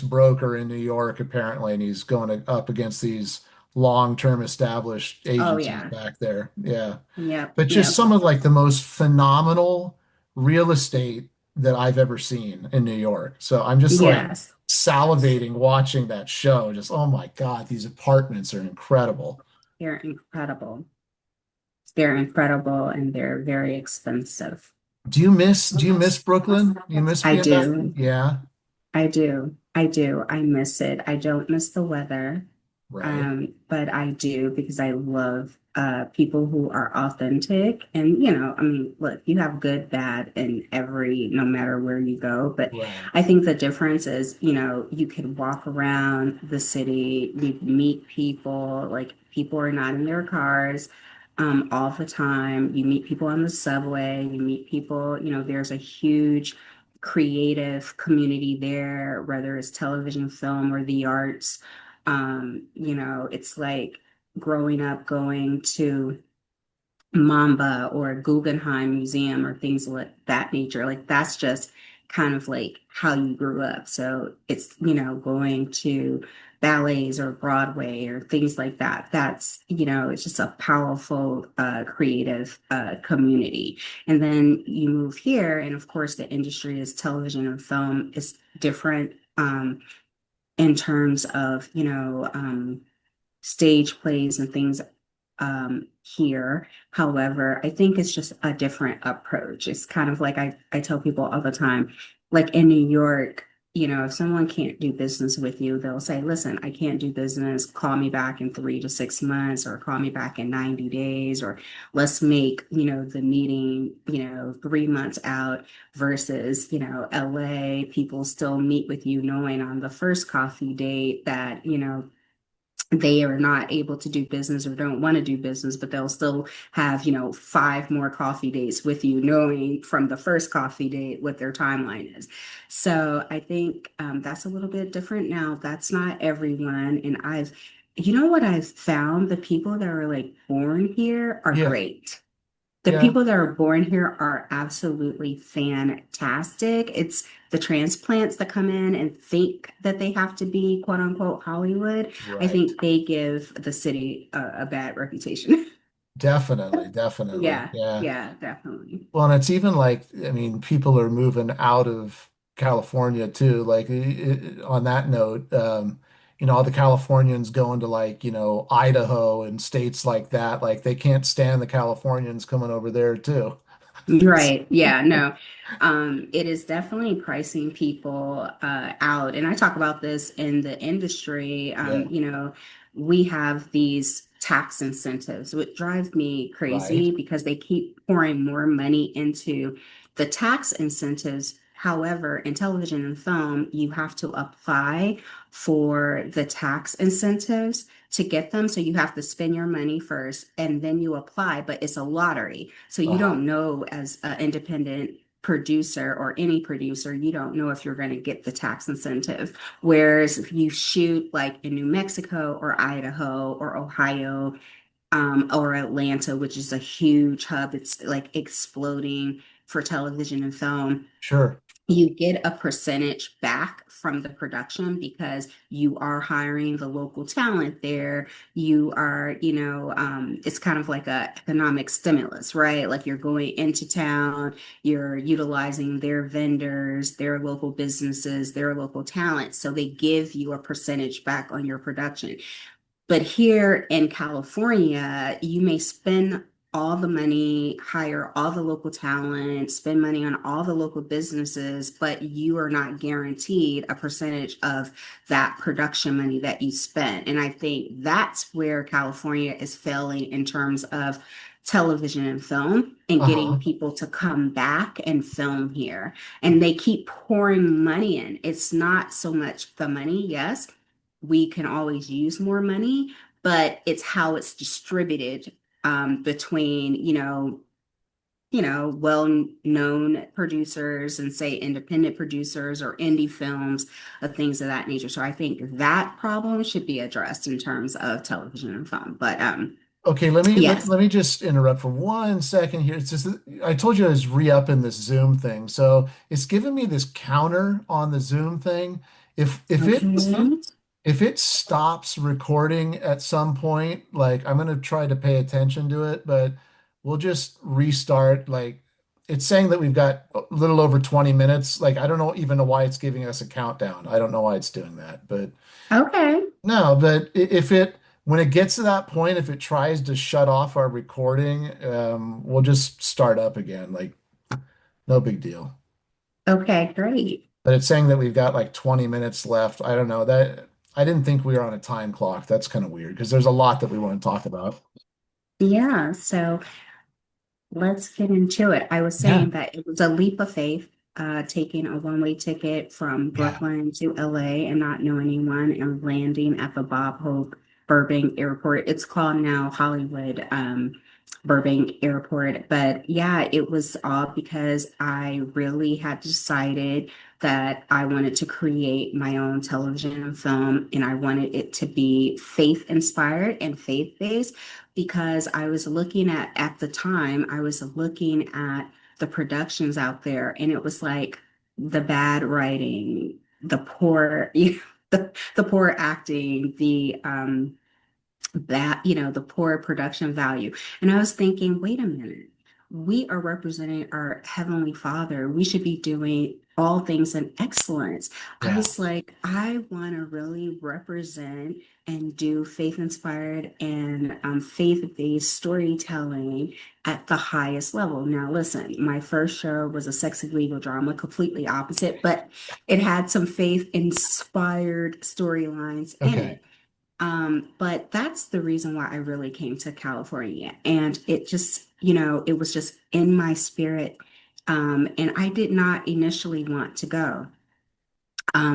broker in New York apparently, and he's going up against these long-term established Oh, agencies yeah. back there. Yeah. Yep. But just Yep. some of like the most phenomenal real estate that I've ever seen in New York. So I'm just like Yes. salivating watching that show. Just, oh my God, these apartments are incredible. They're incredible. They're incredible and they're very expensive. Do you miss Brooklyn? Do you miss I being back? do. Yeah, I do. I do. I miss it. I don't miss the weather. right, But I do because I love people who are authentic. And, I mean, look, you have good, bad in no matter where you go. But right, I think the difference is, you can walk around the city, you meet people, like people are not in their cars all the time. You meet people on the subway, you meet people, there's a huge creative community there, whether it's television, film, or the arts. It's like growing up going to Mamba or Guggenheim Museum or things like that nature. Like that's just kind of like how you grew up. So it's, going to ballets or Broadway or things like that. That's, it's just a powerful creative community. And then you move here, and of course, the industry is television and film is different in terms of, stage plays and things here. However, I think it's just a different approach. It's kind of like I tell people all the time, like in New York, if someone can't do business with you, they'll say, listen, I can't do business. Call me back in 3 to 6 months, or call me back in 90 days, or let's make, the meeting, 3 months out versus, LA, people still meet with you knowing on the first coffee date that, they are not able to do business or don't want to do business, but they'll still have, 5 more coffee dates with you, knowing from the first coffee date what their timeline is. So I think that's a little bit different now. That's not everyone. And what I've found? The people that are like born here are Yeah, great. The yeah, people that are born here are absolutely fantastic. It's the transplants that come in and think that they have to be quote unquote Hollywood. I right. think they give the city a bad reputation. Definitely, definitely. Yeah, Yeah. yeah, definitely. Well, and it's even like, I mean, people are moving out of California too. Like on that note, all the Californians going to like, Idaho and states like that. Like they can't stand the Californians coming over there too. Right. Yeah, no. It is definitely pricing people out. And I talk about this in the industry. Yeah, We have these tax incentives, which drive me right. crazy because they keep pouring more money into the tax incentives. However, in television and film, you have to apply for the tax incentives to get them. So you have to spend your money first and then you apply, but it's a lottery. So you Uh-huh. don't know as an independent producer or any producer, you don't know if you're going to get the tax incentive. Whereas if you shoot like in New Mexico or Idaho or Ohio, or Atlanta, which is a huge hub, it's like exploding for television and film, Sure. you get a percentage back from the production because you are hiring the local talent there. You are, it's kind of like a economic stimulus, right? Like you're going into town, you're utilizing their vendors, their local businesses, their local talent. So they give you a percentage back on your production. But here in California, you may spend all the money, hire all the local talent, spend money on all the local businesses, but you are not guaranteed a percentage of that production money that you spent. And I think that's where California is failing in terms of television and film and getting Uh-huh. people to come back and film here. And they keep pouring money in. It's not so much the money, yes, we can always use more money, but it's how it's distributed between, well-known producers and say independent producers or indie films of things of that nature. So I think that problem should be addressed in terms of television and film. But Okay, let me let, yes. let me just interrupt for 1 second here. It's just that I told you I was re-upping this Zoom thing. So it's giving me this counter on the Zoom thing. If it Okay. if it stops recording at some point, like I'm gonna try to pay attention to it, but we'll just restart. Like it's saying that we've got a little over 20 minutes. Like I don't know even know why it's giving us a countdown. I don't know why it's doing that, but Okay. no, but if it when it gets to that point, if it tries to shut off our recording, we'll just start up again. Like no big deal. Okay, great. But it's saying that we've got like 20 minutes left. I don't know that I didn't think we were on a time clock. That's kind of weird because there's a lot that we want to talk about. Yeah, so let's get into it. I was Yeah. saying that it was a leap of faith, taking a one-way ticket from Yeah. Brooklyn to LA and not know anyone and landing at the Bob Hope Burbank Airport. It's called now Hollywood Burbank Airport. But yeah, it was all because I really had decided that I wanted to create my own television and film, and I wanted it to be faith inspired and faith based because I was looking at the time, I was looking at the productions out there and it was like the bad writing, the poor, the poor acting, the poor production value. And I was thinking, wait a minute, we are representing our Heavenly Father. We should be doing all things in excellence. I Yeah. was like, I want to really represent and do faith inspired and faith based storytelling at the highest level. Now, listen, my first show was a sexy legal drama, completely opposite, but it had some faith inspired storylines in Okay. it. But that's the reason why I really came to California. And it just, it was just in my spirit. And I did not initially want to go.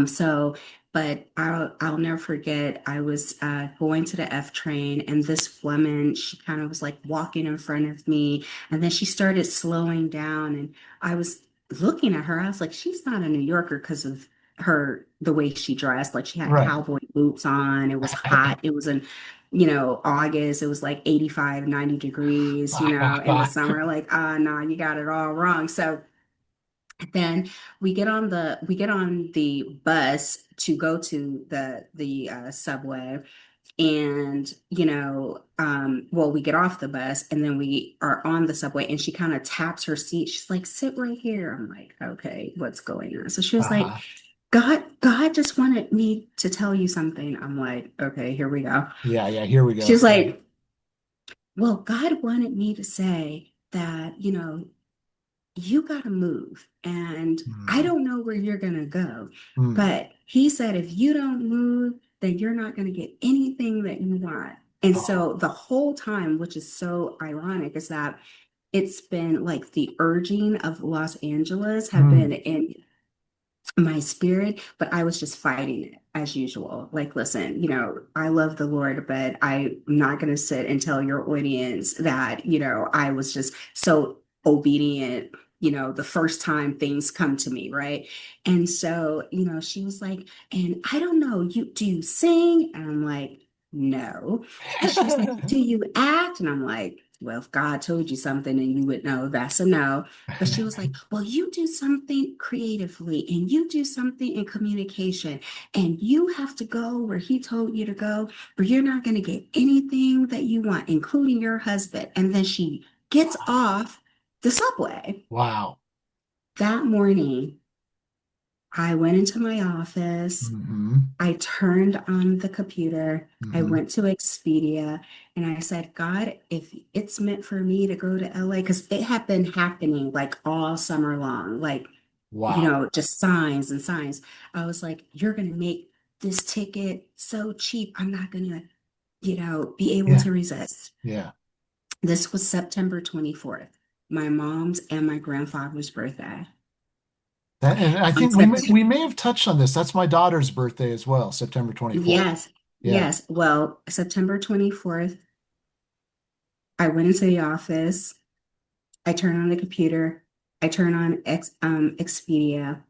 So, but I'll never forget. I was going to the F train, and this woman, she kind of was like walking in front of me, and then she started slowing down, and I was looking at her. I was like, she's not a New Yorker because of the way she dressed. Like she had Right. cowboy boots on. It was hot. It was in, August. It was like 85, 90 degrees, in the summer. Like, no, you got it all wrong. So then we get on the bus to go to the subway, and well, we get off the bus and then we are on the subway, and she kind of taps her seat. She's like, sit right here. I'm like, okay, what's going on? So she was like, Uh-huh. God just wanted me to tell you something. I'm like, okay, here we go. Yeah, yeah, here we She go. was Yeah. like, well, God wanted me to say that, you got to move. And I Hmm. don't know where you're going to go. Hmm. But he said, if you don't move, then you're not going to get anything that you want. And Oh. so the whole time, which is so ironic, is that it's been like the urging of Los Angeles have been Hmm. in my spirit, but I was just fighting it as usual. Like, listen, I love the Lord, but I'm not going to sit and tell your audience that, I was just so obedient, the first time things come to me, right? And so, she was like, and I don't know, do you sing? And I'm like, no. And she was like, do you act? And I'm like, well, if God told you something and you would know, that's a no. But she was like, well, you do something creatively and you do something in communication, and you have to go where he told you to go, or you're not going to get anything that you want, including your husband. And then she gets off the subway. Wow. That morning, I went into my office. Hmm. I turned on the computer. I Hmm. went to Expedia and I said, God, if it's meant for me to go to LA, because it had been happening like all summer long, like, Wow. just signs and signs. I was like, you're going to make this ticket so cheap. I'm not going to, be able Yeah. to resist. Yeah. This was September 24th, my mom's and my grandfather's birthday. That, and I On think we September, may have touched on this. That's my daughter's birthday as well, September 24th. yes, Yeah. yes. Well, September 24th, I went into the office. I turn on the computer. I turn on Expedia.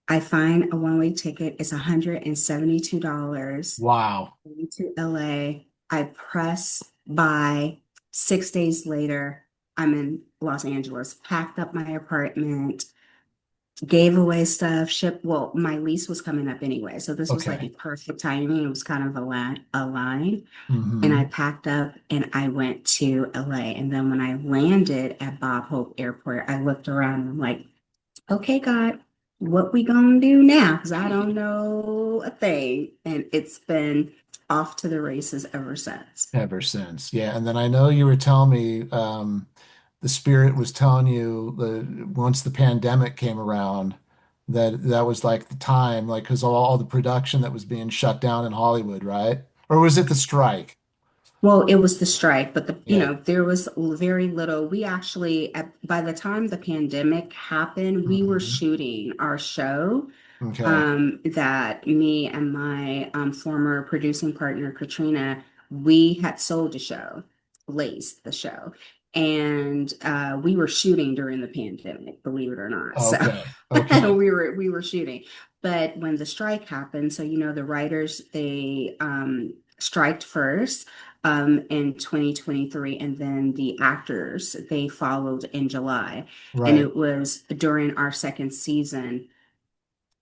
I find a one-way ticket. It's $172 Wow. to LA. I press buy. 6 days later, I'm in Los Angeles, packed up my apartment, gave away stuff, shipped. Well, my lease was coming up anyway. So this was like a Okay. perfect timing. It was kind of a line. And I Hmm. packed up and I went to LA. And then when I landed at Bob Hope Airport, I looked around and I'm like, okay, God, what we gonna do now? Because I don't know a thing. And it's been off to the races ever since. Ever since. Yeah. And then I know you were telling me the spirit was telling you once the pandemic came around that that was like the time, like because all the production that was being shut down in Hollywood, right? Or was it the strike? Well, it was the strike, but Yeah. there was very little. We actually, by the time the pandemic happened, we were Hmm. shooting our show, Okay. that me and my former producing partner, Katrina, we had sold the show, Lace, the show. And we were shooting during the pandemic, believe it or not. So Okay. Okay. we were shooting. But when the strike happened, so the writers, they striked first in 2023, and then the actors, they followed in July. And Right. it was during our second season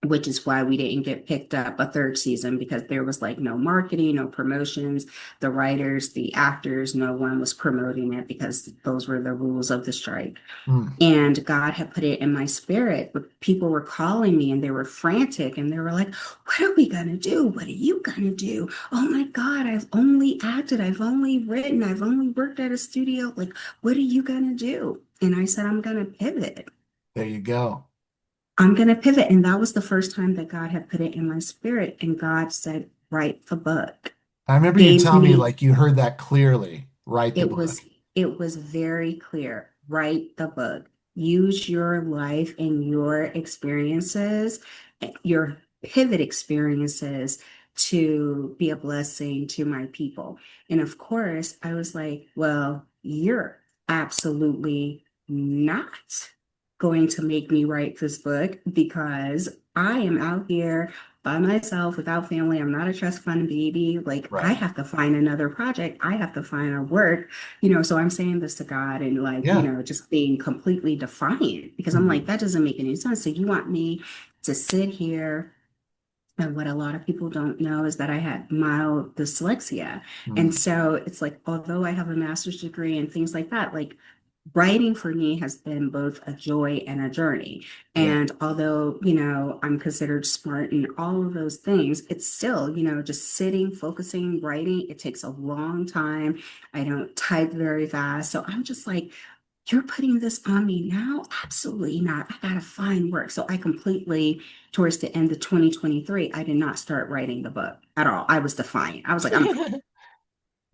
which is why we didn't get picked up a third season because there was like no marketing, no promotions. The writers, the actors, no one was promoting it because those were the rules of the strike. Mm. And God had put it in my spirit, but people were calling me and they were frantic and they were like, "What are we going to do? What are you going to do? Oh my God, I've only acted, I've only written, I've only worked at a studio. Like, what are you going to do?" And I said, "I'm going to pivot. There you go. I'm going to pivot." And that was the first time that God had put it in my spirit. And God said, "Write the book." I remember you Gave telling me me like you heard that clearly. Write the It book. was it was very clear. Write the book. Use your life and your experiences, your pivot experiences to be a blessing to my people. And of course, I was like, well, you're absolutely not going to make me write this book because I am out here by myself without family. I'm not a trust fund baby. Like, I Right. have to find another project. I have to find a work, so I'm saying this to God and like, Yeah. just being completely defiant because I'm like, Mhm. that doesn't make any sense. So you want me to sit here, and what a lot of people don't know is that I had mild dyslexia. And Mm. so it's like, although I have a master's degree and things like that, like writing for me has been both a joy and a journey. Yeah. And although, I'm considered smart and all of those things, it's still, just sitting, focusing, writing. It takes a long time. I don't type very fast. So I'm just like, you're putting this on me now? Absolutely not. I gotta find work. So I completely, towards the end of 2023, I did not start writing the book at all. I was defiant. I was like, I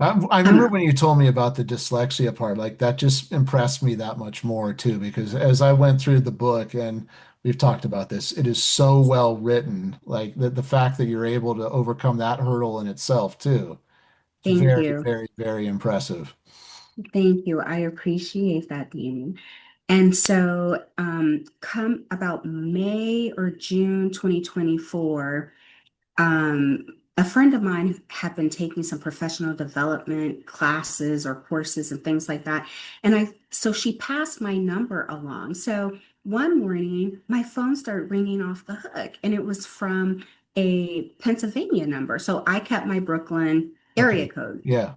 I'm remember not. when you told me about the dyslexia part, like that just impressed me that much more too, because as I went through the book and we've talked about this, it is so well written. Like the fact that you're able to overcome that hurdle in itself too. It's Thank very, you. very, very impressive. Thank you. I appreciate that, Danny. And so, come about May or June 2024, um, a friend of mine had been taking some professional development classes or courses and things like that. So she passed my number along. So one morning, my phone started ringing off the hook, and it was from a Pennsylvania number. So I kept my Brooklyn area Okay. code. Yeah.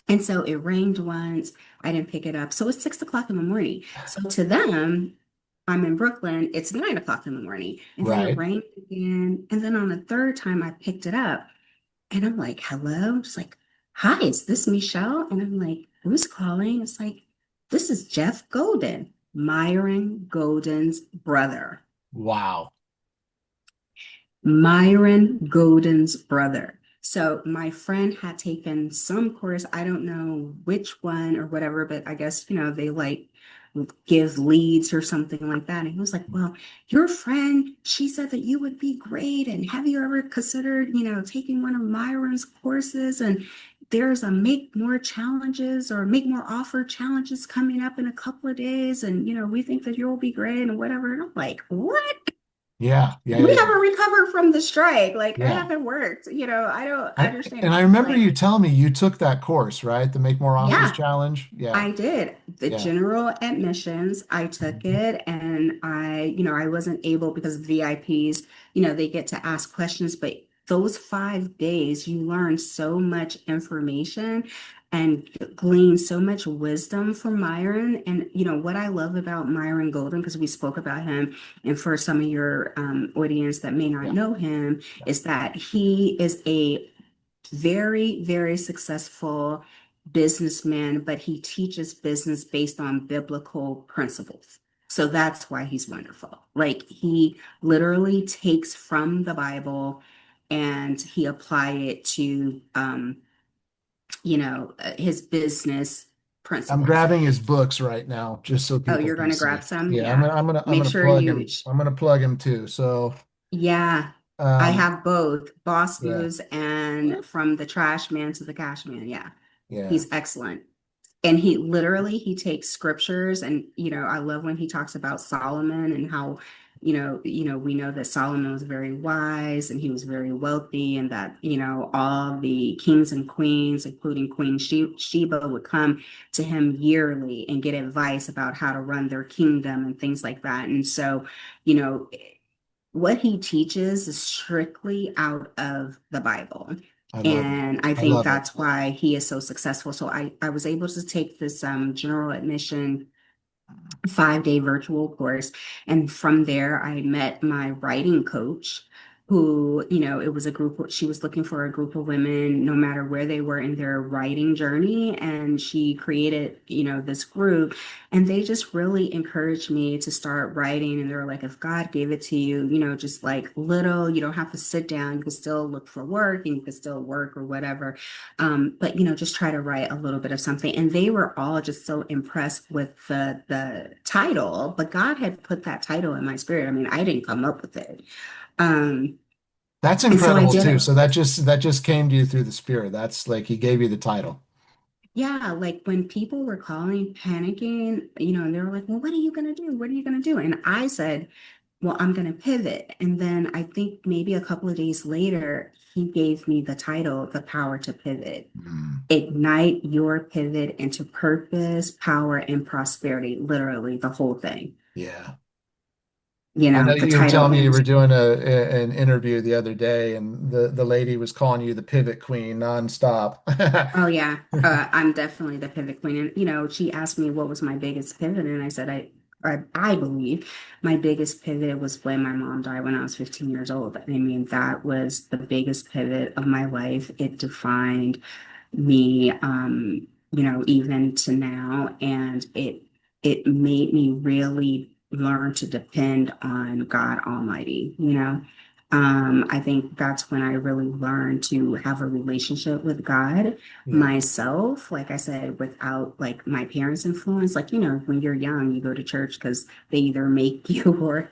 And so it rang once. I didn't pick it up. So it's 6 o'clock in the morning. So to them, I'm in Brooklyn. It's 9 o'clock in the morning. And then it Right. rang again. And then on the third time I picked it up and I'm like, hello? Just like, hi, is this Michelle? And I'm like, who's calling? It's like, this is Jeff Golden, Myron Golden's brother. Wow. Myron Golden's brother. So my friend had taken some course, I don't know which one or whatever, but I guess, they like give leads or something like that. And he was like, well, your friend, she said that you would be great. And have you ever considered, taking one of Myron's courses? And there's a make more challenges or make more offer challenges coming up in a couple of days. And, we think that you'll be great and whatever. And I'm like, what? Yeah. Yeah. We Yeah. Yeah. haven't recovered from the strike. Like, I Yeah. haven't worked. I don't I, understand. and I He was remember like, you telling me you took that course, right? The Make More Offers yeah, Challenge. Yeah. I did. The Yeah. general admissions, I took Mhm. it and I wasn't able because VIPs, they get to ask questions, but those 5 days, you learn so much information and glean so much wisdom from Myron. And, what I love about Myron Golden, because we spoke about him, and for some of your audience that may not Yeah. know him, Yeah. is that he is a very, very successful businessman, but he teaches business based on biblical principles. So that's why he's wonderful. Like he literally takes from the Bible and he apply it to his business I'm principles. grabbing his books right now just so Oh, people you're can going to grab see. some? Yeah, Yeah. I'm Make gonna sure plug you him. I'm gonna plug him too. So Yeah, I um have both Boss yeah, Moves and From the Trash Man to the Cash Man. Yeah, yeah. he's excellent. And he literally he takes scriptures and I love when he talks about Solomon and how we know that Solomon was very wise and he was very wealthy and that all the kings and queens including Queen Sheba would come to him yearly and get advice about how to run their kingdom and things like that. And so you know what he teaches is strictly out of the Bible. I love it. And I I think love it. that's why he is so successful. So I was able to take this general admission 5-day virtual course. And from there, I met my writing coach, who, it was a group, she was looking for a group of women, no matter where they were in their writing journey. And she created, this group. And they just really encouraged me to start writing. And they were like, if God gave it to you, just like little, you don't have to sit down. You can still look for work and you can still work or whatever. But just try to write a little bit of something. And they were all just so impressed with the title, but God had put that title in my spirit. I mean, I didn't come up with it. Um, That's and so I incredible did too. it. So that just came to you through the Spirit. That's like he gave you the title. Yeah, like when people were calling, panicking, and they were like, well, what are you gonna do? What are you gonna do? And I said, well, I'm gonna pivot. And then I think maybe a couple of days later, he gave me the title, The Power to Pivot. Mm, Ignite your pivot into purpose, power, and prosperity. Literally, the whole thing. yeah. I know The you were telling title. me you were doing an interview the other day, and the lady was calling you the pivot queen nonstop. Oh yeah, I'm definitely the pivot queen. And she asked me what was my biggest pivot, and I said I believe my biggest pivot was when my mom died when I was 15 years old. I mean, that was the biggest pivot of my life. It defined me, even to now, and it made me really learn to depend on God Almighty. I think that's when I really learned to have a relationship with God Yeah. myself. Like I said, without like my parents' influence. Like, when you're young, you go to church because they either make you or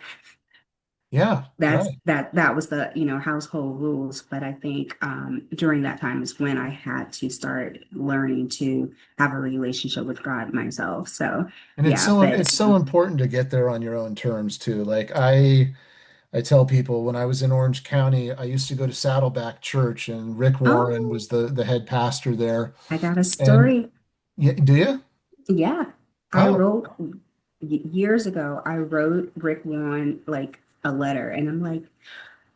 Yeah, right. that was the, household rules. But I think during that time is when I had to start learning to have a relationship with God myself. So And it's yeah, so but it's so important to get there on your own terms too. Like I tell people when I was in Orange County, I used to go to Saddleback Church, and Rick Warren oh, was the head pastor there. I got a And story. yeah, do you? Yeah, I Oh, wrote years ago, I wrote Rick Warren like a letter, and I'm like,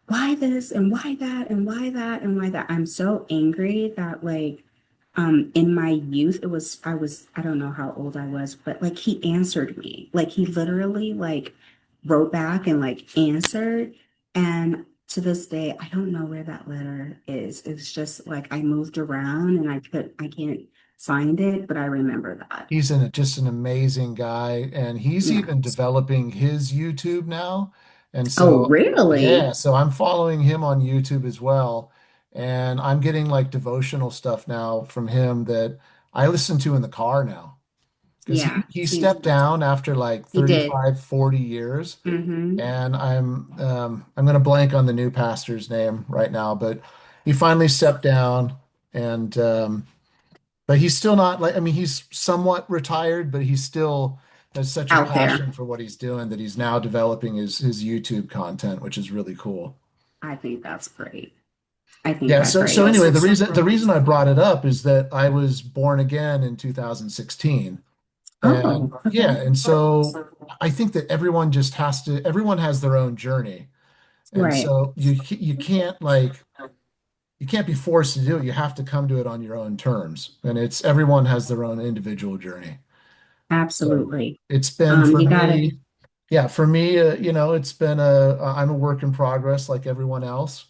why this and why that and why that and why that? I'm so angry that like in my youth I don't know how old I was, but like he answered me. Like he literally like wrote back and like answered. And to this day, I don't know where that letter is. It's just like I moved around and I can't find it, but I remember that. he's just an amazing guy, and he's Yeah. even developing his YouTube now. And Oh, so, yeah, really? so I'm following him on YouTube as well, and I'm getting like devotional stuff now from him that I listen to in the car now because he Yeah. he stepped down after like He did. 35, 40 years. Mm-hmm. And I'm going to blank on the new pastor's name right now, but he finally stepped down, and but he's still not like, I mean, he's somewhat retired, but he still has such a Out there. passion for what he's doing that he's now developing his YouTube content, which is really cool. I think that's great. I think Yeah, that's so great. anyway, the reason I brought it up is that I was born again in 2016. And Oh, yeah, okay. and so I think that everyone has their own journey. And Right. so you can't be forced to do it. You have to come to it on your own terms. And it's everyone has their own individual journey. So Absolutely. it's been for You got it. me, yeah, for me, I'm a work in progress like everyone else.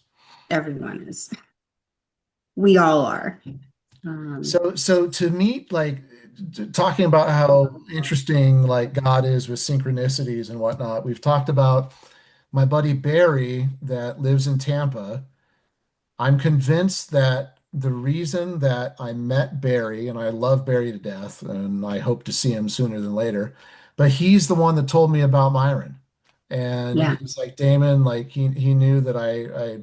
Everyone is. We all are. Um, So to meet like talking about how interesting like God is with synchronicities and whatnot, we've talked about my buddy Barry that lives in Tampa. I'm convinced that the reason that I met Barry, and I love Barry to death, and I hope to see him sooner than later, but he's the one that told me about Myron. And yeah, he's like, Damon, like he knew that I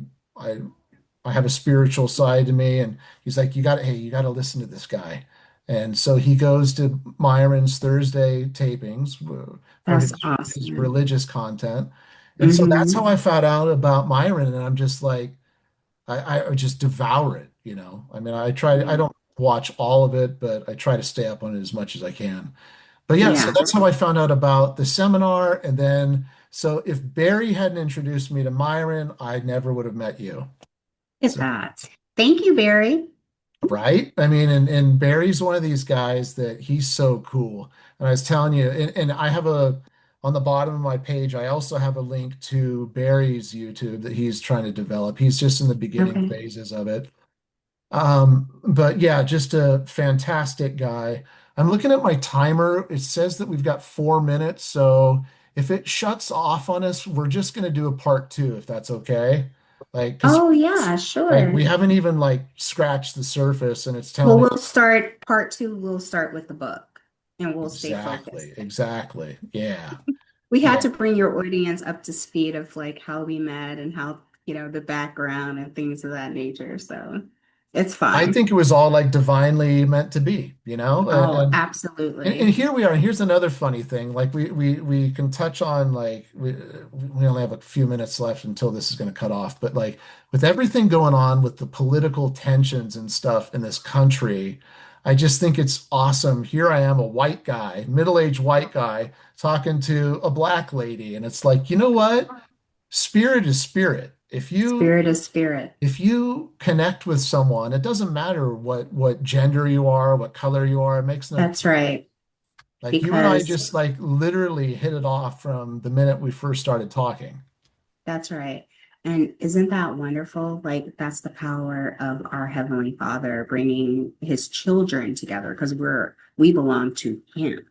I have a spiritual side to me, and he's like, you got to listen to this guy. And so he goes to Myron's Thursday tapings for that's his awesome. religious content. And so that's how Hmm. I found out about Myron, and I'm just like, I just devour it, you know. I mean, I Yeah. don't watch all of it, but I try to stay up on it as much as I can. But yeah, so Yeah. that's how I found out about the seminar. And then So if Barry hadn't introduced me to Myron, I never would have met you. Look at So, that. Thank you, Barry. right? I mean, and Barry's one of these guys that he's so cool. And I was telling you, and I have on the bottom of my page, I also have a link to Barry's YouTube that he's trying to develop. He's just in the beginning Okay. phases of it. But yeah, just a fantastic guy. I'm looking at my timer. It says that we've got 4 minutes. So if it shuts off on us, we're just going to do a part two, if that's okay. Like, because Oh, yeah, like we sure. haven't even like scratched the surface and it's Well, telling we'll us start part two. We'll start with the book and we'll stay focused. exactly, exactly. Yeah. We had Yeah. to bring your audience up to speed of like how we met and how, the background and things of that nature. So it's I fine. think it was all like divinely meant to be, Oh, And absolutely. here we are. And here's another funny thing. Like we can touch on like we only have a few minutes left until this is going to cut off. But like with everything going on with the political tensions and stuff in this country, I just think it's awesome. Here I am, a white guy, middle-aged white guy, talking to a black lady, and it's like, you know what? Spirit is spirit. Spirit is spirit. If you connect with someone, it doesn't matter what gender you are, what color you are, it makes no That's right. like you and I Because just like literally hit it off from the minute we first started talking. that's right. And isn't that wonderful? Like, that's the power of our Heavenly Father bringing his children together because we belong to him,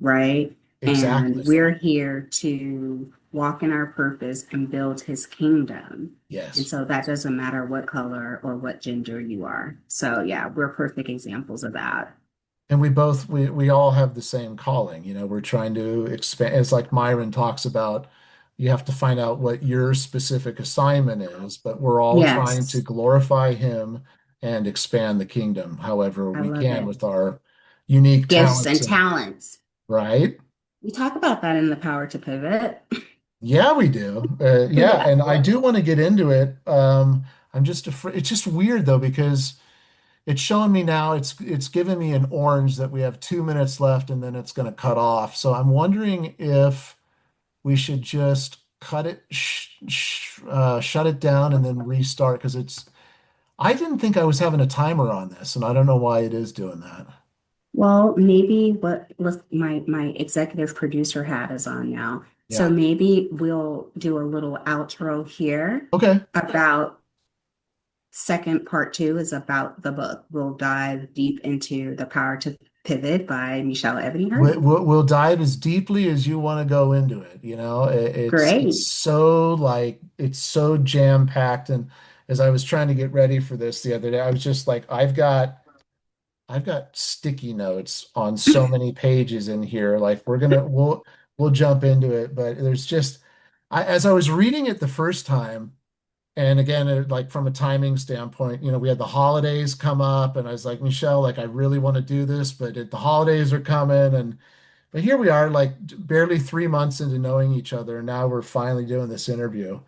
right? And Exactly. we're here to walk in our purpose and build his kingdom. And Yes. so that doesn't matter what color or what gender you are. So, yeah, we're perfect examples of that. And we all have the same calling. We're trying to expand. It's like Myron talks about, you have to find out what your specific assignment is, but we're all trying to Yes, glorify him and expand the kingdom however I we love can it. with our unique Gifts talents and and talents. right. We talk about that in the Power to Pivot. Yeah, we do. Yeah, Yeah. and I do want to get into it. I'm just afraid. It's just weird though because it's showing me now. It's giving me an orange that we have 2 minutes left, and then it's going to cut off. So I'm wondering if we should just cut it, shut it down, and then restart because it's. I didn't think I was having a timer on this, and I don't know why it is doing that. Well, maybe my executive producer hat is on now. So Yeah. maybe we'll do a little outro here Okay. about second part two is about the book. We'll dive deep into The Power to Pivot by Michelle Ebony. We'll dive as deeply as you want to go into it. It's Great. so like it's so jam packed. And as I was trying to get ready for this the other day, I was just like, I've got sticky notes on so many pages in here. Like we'll jump into it, but there's just as I was reading it the first time. And again, like from a timing standpoint, we had the holidays come up, and I was like, Michelle, like I really want to do this, but the holidays are coming, and but here we are, like barely 3 months into knowing each other, and now we're finally doing this interview.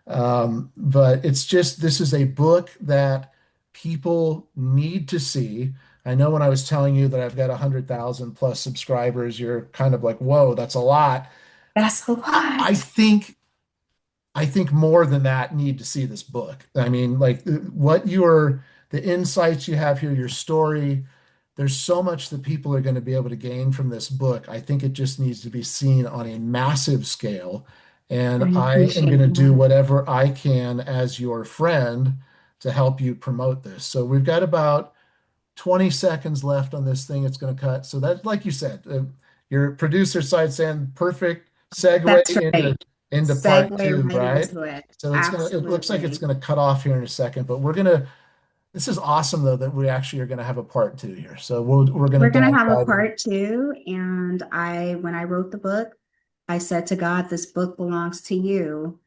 But it's just this is a book that people need to see. I know when I was telling you that I've got 100,000 plus subscribers, you're kind of like, whoa, that's a lot. That's a I lot. think I think more than that need to see this book. I mean, like the insights you have here, your story, there's so much that people are going to be able to gain from this book. I think it just needs to be seen on a massive scale. And I I am going appreciate to do that. whatever I can as your friend to help you promote this. So we've got about 20 seconds left on this thing. It's going to cut. So that, like you said, your producer side saying perfect segue That's into right. part Segue two, right right? into it. So it looks like it's Absolutely. gonna cut off here in a second, but this is awesome though that we actually are gonna have a part two here. So we're gonna We're going to have a dive in. part two. And when I wrote the book, I said to God, this book belongs to you.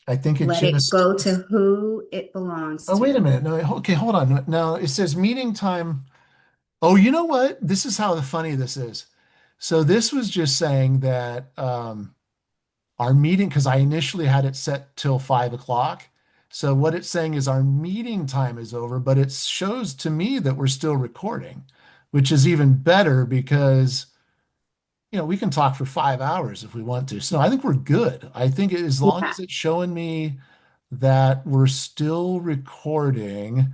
I think it Let it just, go to who it belongs oh, wait a to. minute. No, okay, hold on. Now it says meeting time. Oh, you know what? This is how funny this is. So this was just saying that our meeting, because I initially had it set till 5 o'clock. So what it's saying is our meeting time is over, but it shows to me that we're still recording, which is even better because we can talk for 5 hours if we want to. So no, I think we're good. I think as long Yeah. as it's showing me that we're still recording,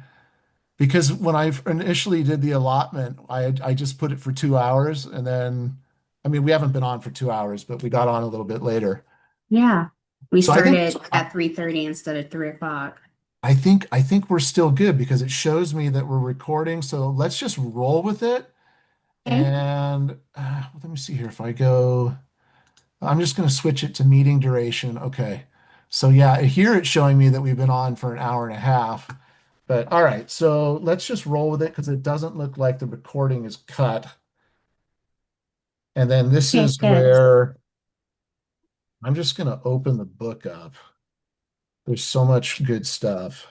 because when I initially did the allotment, I just put it for 2 hours, and then, I mean, we haven't been on for 2 hours, but we got on a little bit later. Yeah. We So I think started at 3:30 instead of 3 o'clock. I think we're still good because it shows me that we're recording. So let's just roll with it. Okay. And let me see here. If I go, I'm just going to switch it to meeting duration. Okay. So yeah, here it's showing me that we've been on for an hour and a half. But all right, so let's just roll with it because it doesn't look like the recording is cut. And then this Okay, is good. where I'm just going to open the book up. There's so much good stuff.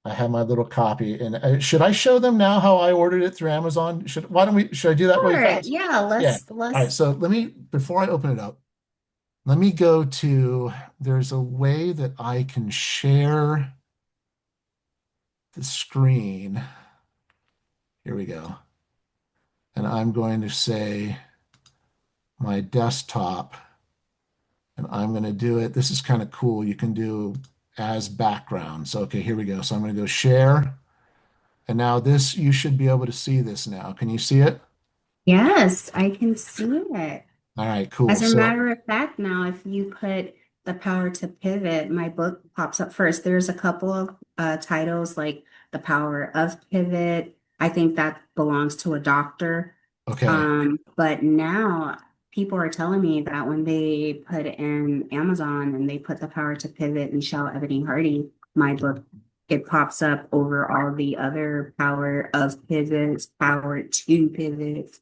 I have my little copy. And should I show them now how I ordered it through Amazon? Should I do that really Sure. fast? Yeah, Yeah. All right. let's So before I open it up, let me go to, there's a way that I can share the screen. Here we go. And I'm going to say my desktop, and I'm going to do it. This is kind of cool. You can do as background. So, okay, here we go. So I'm going to go share. And now this, you should be able to see this now. Can you see it? Yes, I can see it. All right, cool. As a So, matter of fact, now if you put the power to pivot, my book pops up first. There's a couple of titles like The Power of Pivot. I think that belongs to a doctor. okay. But now people are telling me that when they put in Amazon and they put The Power to Pivot, Michelle Ebony Hardy, my book, it pops up over all the other Power of Pivots, Power to Pivots.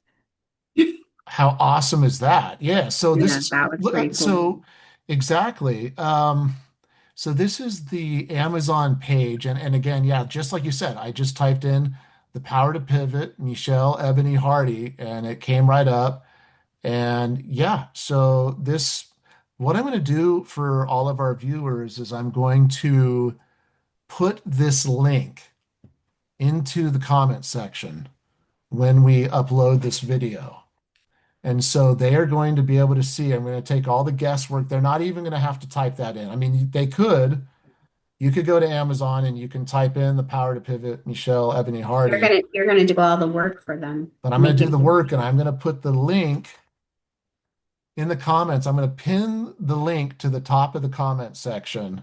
How awesome is that? Yeah. So this Yeah, is that was pretty cool. so exactly. So this is the Amazon page, and again, yeah, just like you said, I just typed in the power to pivot, Michelle Ebony Hardy, and it came right up. And yeah, so what I'm going to do for all of our viewers is I'm going to put this link into the comment section when we upload this video. And so they are going to be able to see. I'm going to take all the guesswork. They're not even going to have to type that in. I mean, they could. You could go to Amazon and you can type in the power to pivot Michelle Ebony Hardy, You're gonna do all the work for them. but I'm going Make to do it the work and I'm going to put the link in the comments. I'm going to pin the link to the top of the comment section.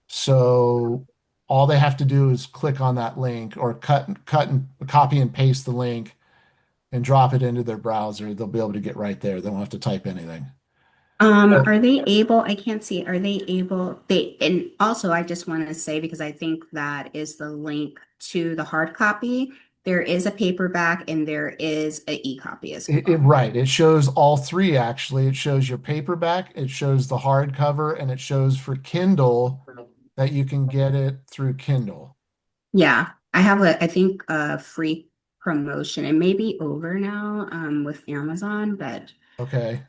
So all they have to do is click on that link or cut and copy and paste the link and drop it into their browser. They'll be able to get right there. They won't have to type anything. Oh, Are they able, I can't see, are they able, and also I just want to say, because I think that is the link to the hard copy, there is a paperback and there is an e-copy as well. right. It shows all three actually. It shows your paperback, it shows the hardcover, and it shows for Kindle that you can get it through Kindle. Yeah, I have I think a free promotion. It may be over now, with Amazon, but Okay.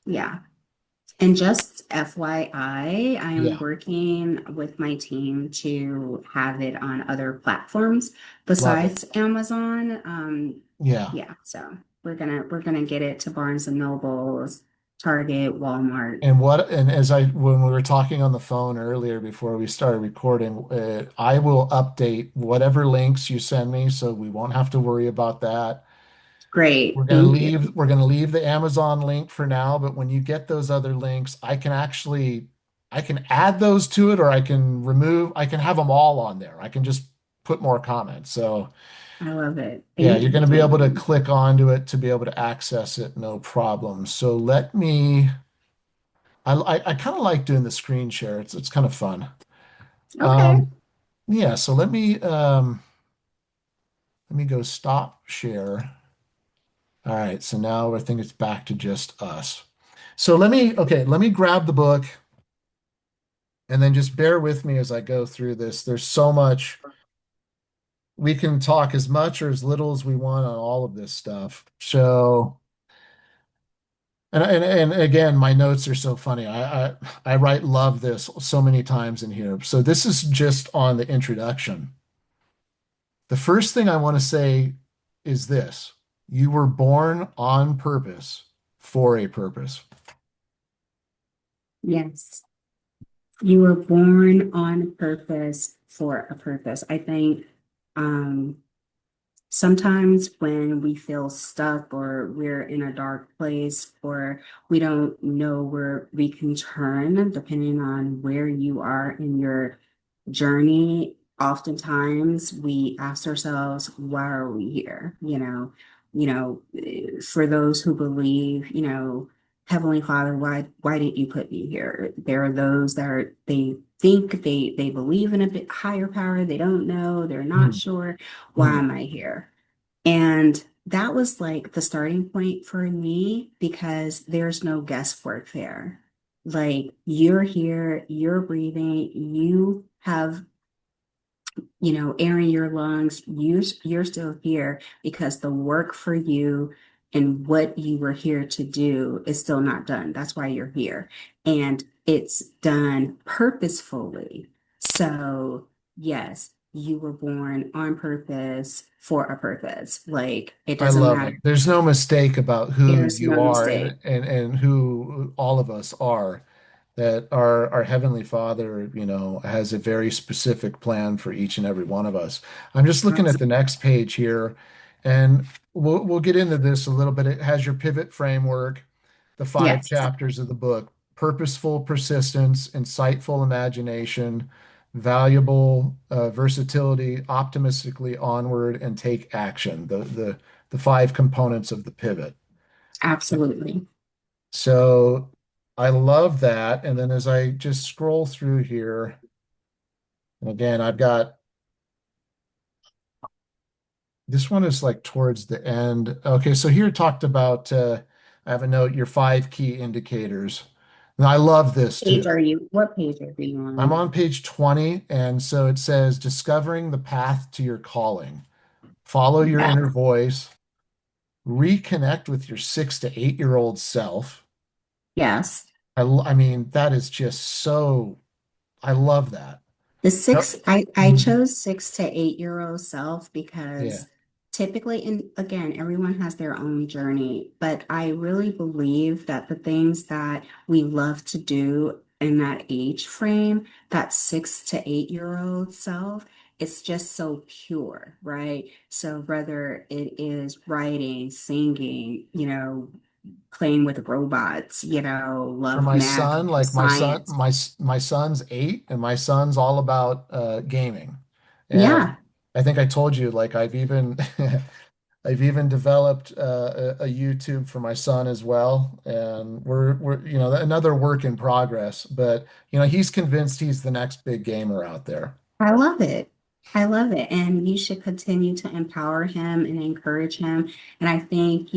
yeah. And just FYI, I am Yeah. working with my team to have it on other platforms Love it. besides Amazon. Yeah. Yeah, so we're gonna get it to Barnes and Nobles, Target, Walmart. And as when we were talking on the phone earlier before we started recording, I will update whatever links you send me so we won't have to worry about that. Great, thank you. We're gonna leave the Amazon link for now, but when you get those other links, I can add those to it or I can have them all on there. I can just put more comments. So I love it. yeah, Thank you're you, gonna be thank able to you. click onto it to be able to access it, no problem. So I kind of like doing the screen share. It's kind of fun. Okay. Yeah, so let me go stop share. All right, so now I think it's back to just us. So let me grab the book and then just bear with me as I go through this. There's so much. We can talk as much or as little as we want on all of this stuff. So, and again, my notes are so funny. I write love this so many times in here. So this is just on the introduction. The first thing I want to say is this. You were born on purpose for a purpose. Yes. You were born on purpose for a purpose. I think um, sometimes when we feel stuck or we're in a dark place or we don't know where we can turn, depending on where you are in your journey, oftentimes we ask ourselves, why are we here? For those who believe, Heavenly Father, why didn't you put me here? There are those that they think they believe in a bit higher power. They don't know, they're not Hmm. sure. Why Hmm. am I here? And that was like the starting point for me because there's no guesswork there. Like you're here, you're breathing, you have, air in your lungs. You're still here because the work for you and what you were here to do is still not done. That's why you're here. And it's done purposefully. So, yes, you were born on purpose for a purpose. Like it I doesn't love it. matter. There's no mistake about who There's you no are mistake. and who all of us are. That our Heavenly Father, has a very specific plan for each and every one of us. I'm just looking at the next page here, and we'll get into this a little bit. It has your pivot framework, the five Yes, chapters of the book: purposeful persistence, insightful imagination, valuable versatility, optimistically onward, and take action. The five components of the pivot. absolutely. So I love that. And then as I just scroll through here, and again, I've got this one is like towards the end. Okay, so here it talked about I have a note, your five key indicators. And I love this too. Page are you? What page are you I'm on? on page 20, and so it says discovering the path to your calling. Follow your Yeah. inner voice, reconnect with your 6 to 8 year old self. Yes. I mean, that is just so, I love that. The Yep. six, I Mhm. chose 6 to 8 year old self Yeah. because typically, and again, everyone has their own journey, but I really believe that the things that we love to do in that age frame, that 6 to 8 year old self, it's just so pure, right? So whether it is writing, singing, playing with robots, For love my math, son, love like science. my son's 8 and my son's all about gaming. And Yeah. I think I told you like I've even I've even developed a YouTube for my son as well. And we're another work in progress, but he's convinced he's the next big gamer out there. I love it. I love it. And you should continue to empower him and encourage him. And I think,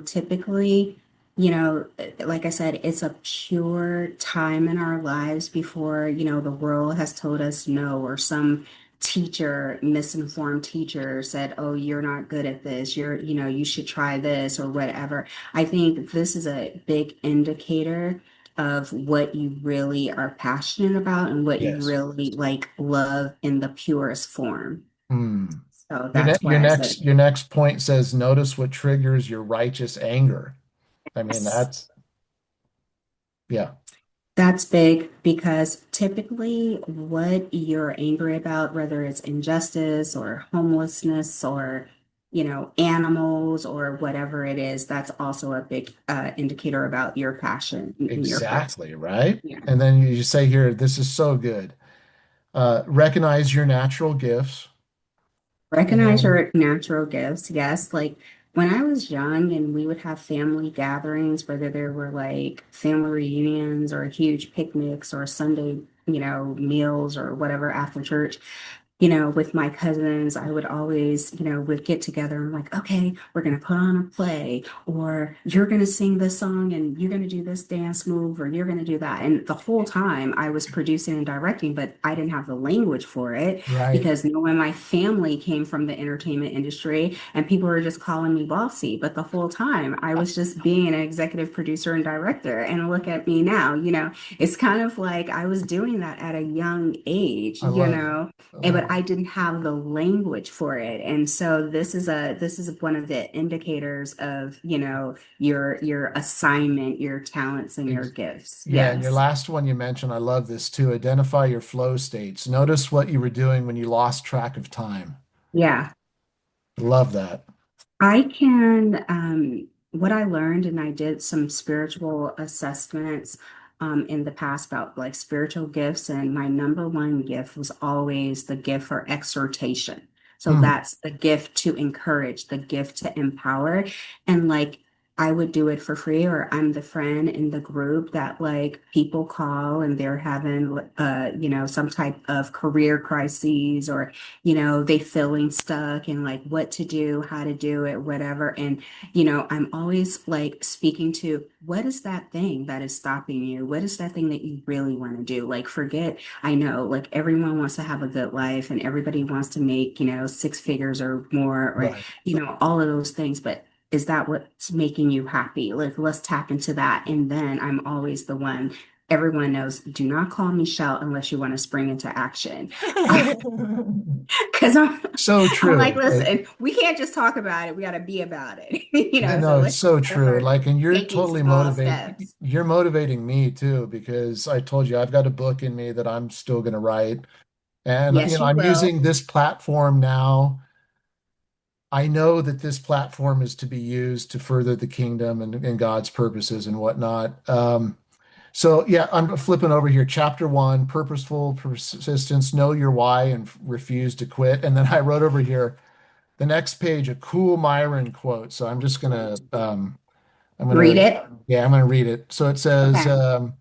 typically, like I said, it's a pure time in our lives before, the world has told us no, or some teacher, misinformed teacher said, oh, you're not good at this. You should try this or whatever. I think this is a big indicator of what you really are passionate about and what you Yes. really like love in the purest form. Hmm. So Your ne that's your why I said next your next point says notice what triggers your righteous anger. I mean, yes. yeah. That's big because typically what you're angry about, whether it's injustice or homelessness or, animals or whatever it is, that's also a big indicator about your passion and your purpose. Exactly, right? Yeah. And then you say here, this is so good. Recognize your natural gifts. Recognize And your natural gifts. Yes. Like when I was young and we would have family gatherings, whether there were like family reunions or huge picnics or Sunday, meals or whatever after church, with my cousins, I would always, we'd get together and like, okay, we're going to put on a play, or you're going to sing this song and you're going to do this dance move, or you're going to do that. And the whole time I was producing and directing, but I didn't have the language for it right, because knowing my family came from the entertainment industry and people were just calling me bossy. But the whole time I was just being an executive producer and director. And look at me now, it's kind of like I was doing that at a young age, I love it. I but but I didn't have the language for it. And so this is one of the indicators of, your assignment, your talents and your Ex- gifts. Yeah, and your Yes. last one you mentioned, I love this too. Identify your flow states. Notice what you were doing when you lost track of time. Yeah. Love that. I can, what I learned, and I did some spiritual assessments in the past about like spiritual gifts, and my number one gift was always the gift for exhortation. So Mm, that's the gift to encourage, the gift to empower. And like I would do it for free, or I'm the friend in the group that like people call and they're having, some type of career crises or they feeling stuck and like what to do, how to do it, whatever. And, I'm always like speaking to what is that thing that is stopping you? What is that thing that you really want to do? Like, forget, I know, like everyone wants to have a good life and everybody wants to make, six figures or more, or, right. all of those things. But is that what's making you happy? Like, let's tap into that. And then I'm always the one. Everyone knows, do not call me shout unless you want to spring into action. Because So I'm like, true. listen, we can't just talk about it. We got to be about it. So No, it's let's so true. start Like, and you're taking totally small motivating. steps. You're motivating me too, because I told you I've got a book in me that I'm still going to write. And, Yes, you I'm will. using this platform now. I know that this platform is to be used to further the kingdom and God's purposes and whatnot. So yeah, I'm flipping over here. Chapter one, purposeful persistence, know your why and refuse to quit. And then I wrote over here, the next page, a cool Myron quote. So I'm Read gonna, it. yeah, I'm gonna read it. So it says, Okay.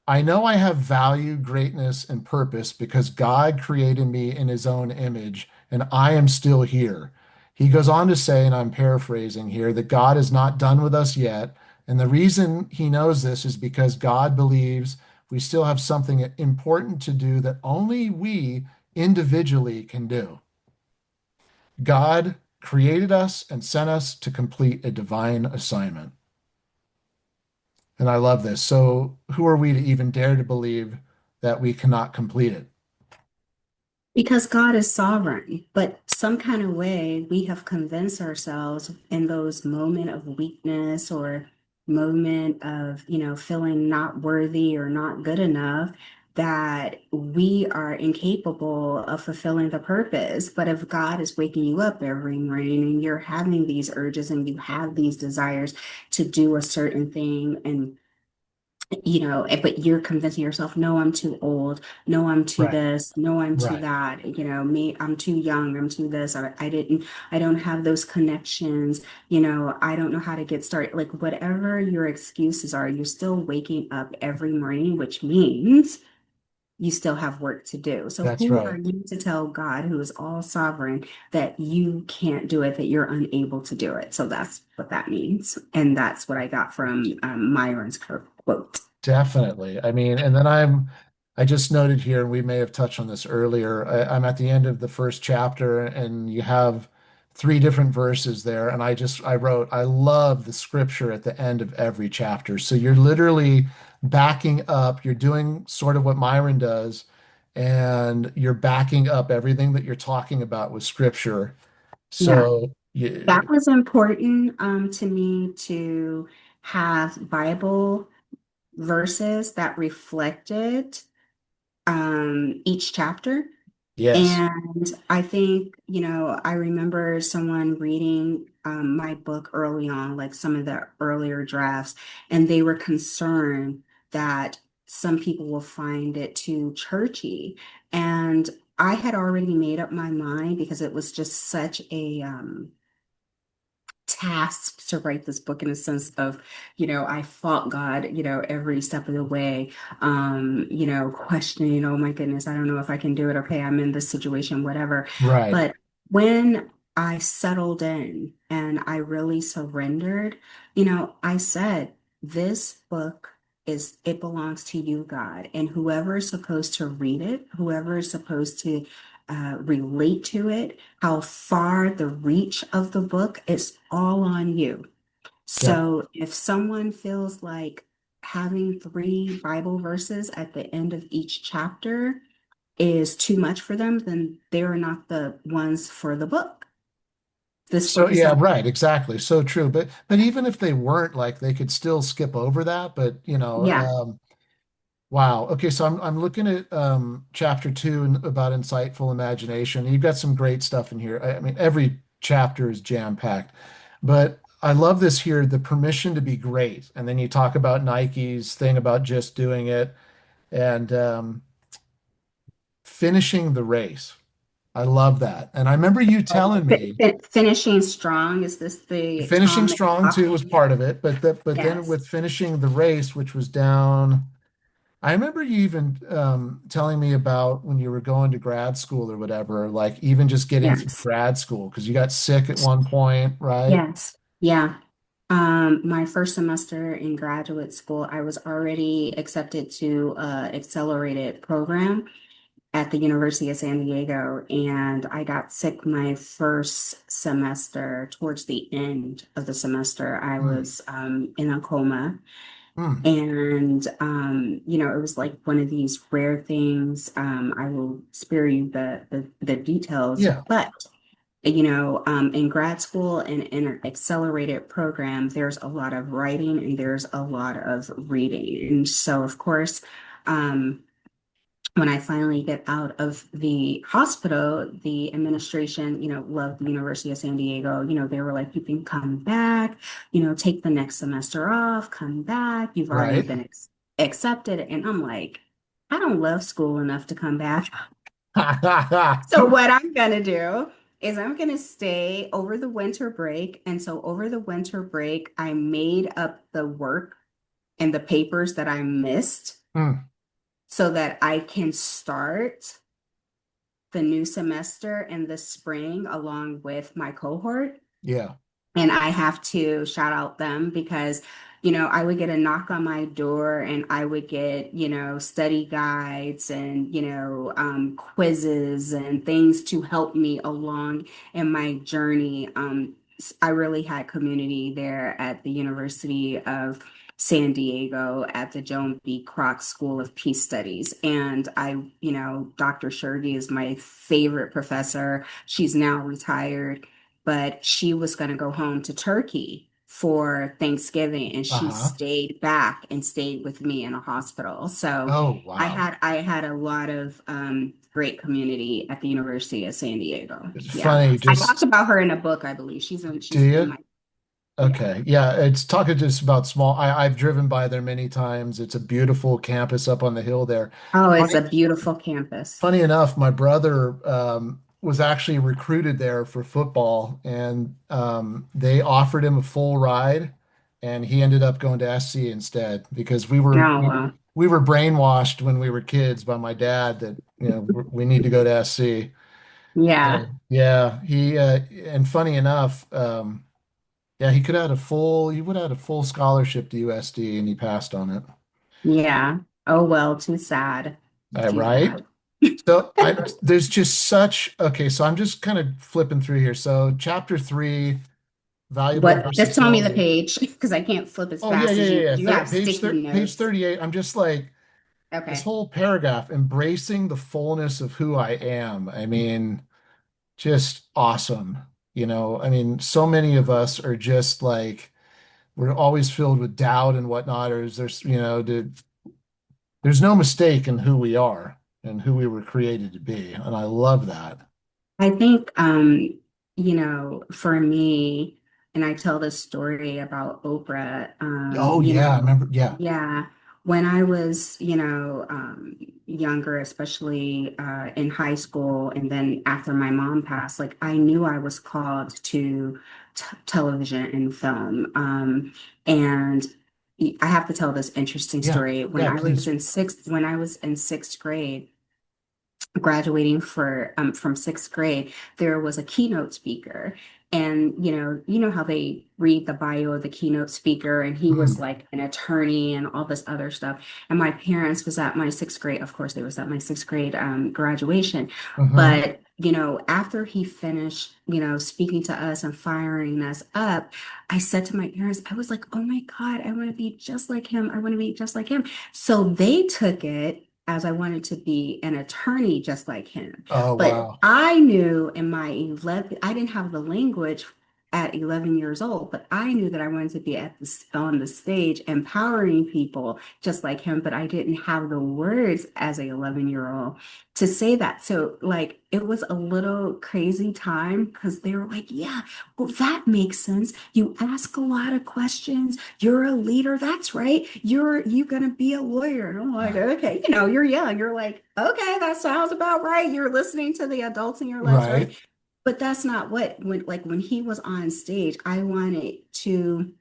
I know I have value, greatness, and purpose because God created me in his own image, and I am still here. He goes on to say, and I'm paraphrasing here, that God is not done with us yet. And the reason he knows this is because God believes we still have something important to do that only we individually can do. God created us and sent us to complete a divine assignment. And I love this. So, who are we to even dare to believe that we cannot complete it? Because God is sovereign, but some kind of way we have convinced ourselves in those moment of weakness or moment of, feeling not worthy or not good enough that we are incapable of fulfilling the purpose. But if God is waking you up every morning and you're having these urges and you have these desires to do a certain thing and but you're convincing yourself, no, I'm too old. No, I'm too Right, this. No, I'm too right. that. Me, I'm too young. I'm too this. I don't have those connections. I don't know how to get started. Like whatever your excuses are, you're still waking up every morning, which means you still have work to do. So That's who are right. you to tell God, who is all sovereign, that you can't do it, that you're unable to do it? So that's what that means. And that's what I got from Myron's quote. Definitely. I mean, and then I just noted here, and we may have touched on this earlier. I'm at the end of the first chapter, and you have three different verses there. And I wrote, I love the scripture at the end of every chapter. So you're literally backing up, you're doing sort of what Myron does, and you're backing up everything that you're talking about with scripture. Yeah. So, That was important to me to have Bible verses that reflected each chapter. yes, And I think, I remember someone reading my book early on, like some of the earlier drafts, and they were concerned that some people will find it too churchy. And I had already made up my mind because it was just such a tasked to write this book in a sense of, I fought God, every step of the way, questioning, oh my goodness, I don't know if I can do it. Okay, I'm in this situation, whatever. right. But when I settled in and I really surrendered, I said, this book it belongs to you, God. And whoever is supposed to read it, whoever is supposed to relate to it, how far the reach of the book, it's all on you. Yep. So if someone feels like having three Bible verses at the end of each chapter is too much for them, then they're not the ones for the book. This So book is yeah, not, right, exactly. So true. But even if they weren't, like, they could still skip over that. But yeah, wow. Okay, so I'm looking at chapter two about insightful imagination. You've got some great stuff in here. I mean, every chapter is jam-packed. But I love this here, the permission to be great. And then you talk about Nike's thing about just doing it and finishing the race. I love that. And I remember you telling me finishing strong. Is this the finishing Tom strong too was McLaughlin? part of it, but then Yes, with finishing the race, which was down. I remember you even telling me about when you were going to grad school or whatever, like even just getting through yes, grad school because you got sick at one point, right? yes, yeah. My first semester in graduate school, I was already accepted to accelerated program at the University of San Diego, and I got sick my first semester. Towards the end of the semester, I Mm, was in a coma. mm, And, it was like one of these rare things. I will spare you the details, yeah, but, in grad school and in an accelerated program, there's a lot of writing and there's a lot of reading. And so, of course, um, when I finally get out of the hospital, the administration, loved the University of San Diego. They were like, you can come back, take the next semester off, come back. You've already right. been accepted. And I'm like, I don't love school enough to come back. So what I'm gonna do is I'm gonna stay over the winter break. And so over the winter break, I made up the work and the papers that I missed Mm, so that I can start the new semester in the spring along with my cohort. yeah. And I have to shout out them because, I would get a knock on my door and I would get, study guides and, quizzes and things to help me along in my journey. I really had community there at the University of San Diego at the Joan B. Kroc School of Peace Studies. And Dr. Shergi is my favorite professor. She's now retired, but she was going to go home to Turkey for Thanksgiving and she Uh-huh. stayed back and stayed with me in a hospital. So Oh, I wow. had I had a lot of great community at the University of San Diego. It's Yeah. funny, I talked just about her in a book, I believe. do She's in you? my yeah. Okay. Yeah, it's talking just about small. I've driven by there many times. It's a beautiful campus up on the hill there. Oh, it's Funny a beautiful campus. Funny enough, my brother was actually recruited there for football, and they offered him a full ride, and he ended up going to SC instead because we were Oh, we, wow. we were brainwashed when we were kids by my dad that we need to go to SC. Yeah. So yeah, he and funny enough, yeah, he would have had a full scholarship to USD, and he passed on it. Yeah. Oh well, too sad. Too Right? bad. So there's just such okay, so I'm just kind of flipping through here. So chapter three, valuable What, just tell me the versatility. page because I can't flip as Oh yeah, fast yeah, as yeah, you. yeah. You have sticky Page notes. 38. I'm just like this Okay. whole paragraph, embracing the fullness of who I am. I mean, just awesome. I mean, so many of us are just like we're always filled with doubt and whatnot, or is there's there's no mistake in who we are and who we were created to be. And I love that. I think, for me, and I tell this story about Oprah, Oh yeah, I remember. Yeah. yeah, when I was, younger, especially in high school, and then after my mom passed, like I knew I was called to t television and film. And I have to tell this interesting Yeah, story. yeah, please. When I was in sixth grade, graduating from sixth grade, there was a keynote speaker. And you know how they read the bio of the keynote speaker, and he was Mm, like an attorney and all this other stuff. And my parents was at my sixth grade, of course, they was at my sixth grade graduation. hmm. But after he finished, speaking to us and firing us up, I said to my parents, I was like, oh my God, I want to be just like him. I want to be just like him. So they took it as I wanted to be an attorney just like him. Oh, But wow. I knew in my 11, I didn't have the language at 11 years old, but I knew that I wanted to be at on the stage empowering people just like him, but I didn't have the words as a 11-year-old to say that. So like it was a little crazy time because they were like, yeah, well, that makes sense. You ask a lot of questions. You're a leader. That's right. You're gonna be a lawyer. And I'm like, okay, you're young. You're like, okay, that sounds about right. You're listening to the adults in your lives, right? Right. But that's not what when he was on stage, I wanted to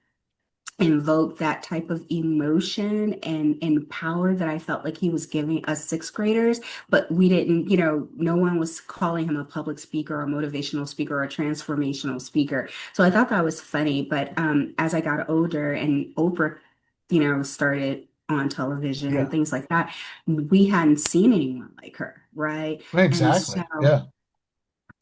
invoke that type of emotion and power that I felt like he was giving us sixth graders, but we didn't, no one was calling him a public speaker or a motivational speaker or a transformational speaker. So I thought that was funny. But as I got older and Oprah, started on television and Yeah. things like that, we hadn't seen anyone like her, right? And Exactly. so Yeah.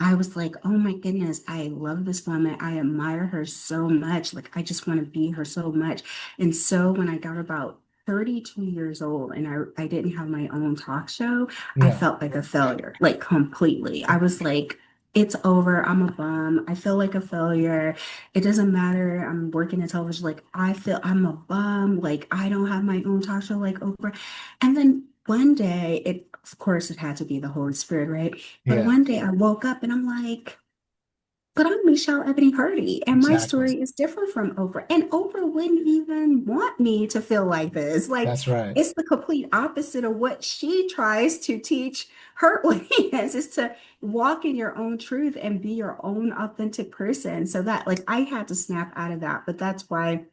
I was like, oh my goodness, I love this woman. I admire her so much. Like, I just want to be her so much. And so when I got about 32 years old and I didn't have my own talk show, I Yeah. felt like a failure, like completely. I was like, it's over. I'm a bum. I feel like a failure. It doesn't matter. I'm working in television. Like, I feel I'm a bum. Like, I don't have my own talk show like Oprah. And then one day, of course, it had to be the Holy Spirit, right? But Yeah. one day I woke up and I'm like, but I'm Michelle Ebony Hardy, and my Exactly. story is different from Oprah. And Oprah wouldn't even want me to feel like this. Like, That's right. it's the complete opposite of what she tries to teach her audience is to walk in your own truth and be your own authentic person. So that, like, I had to snap out of that. But that's why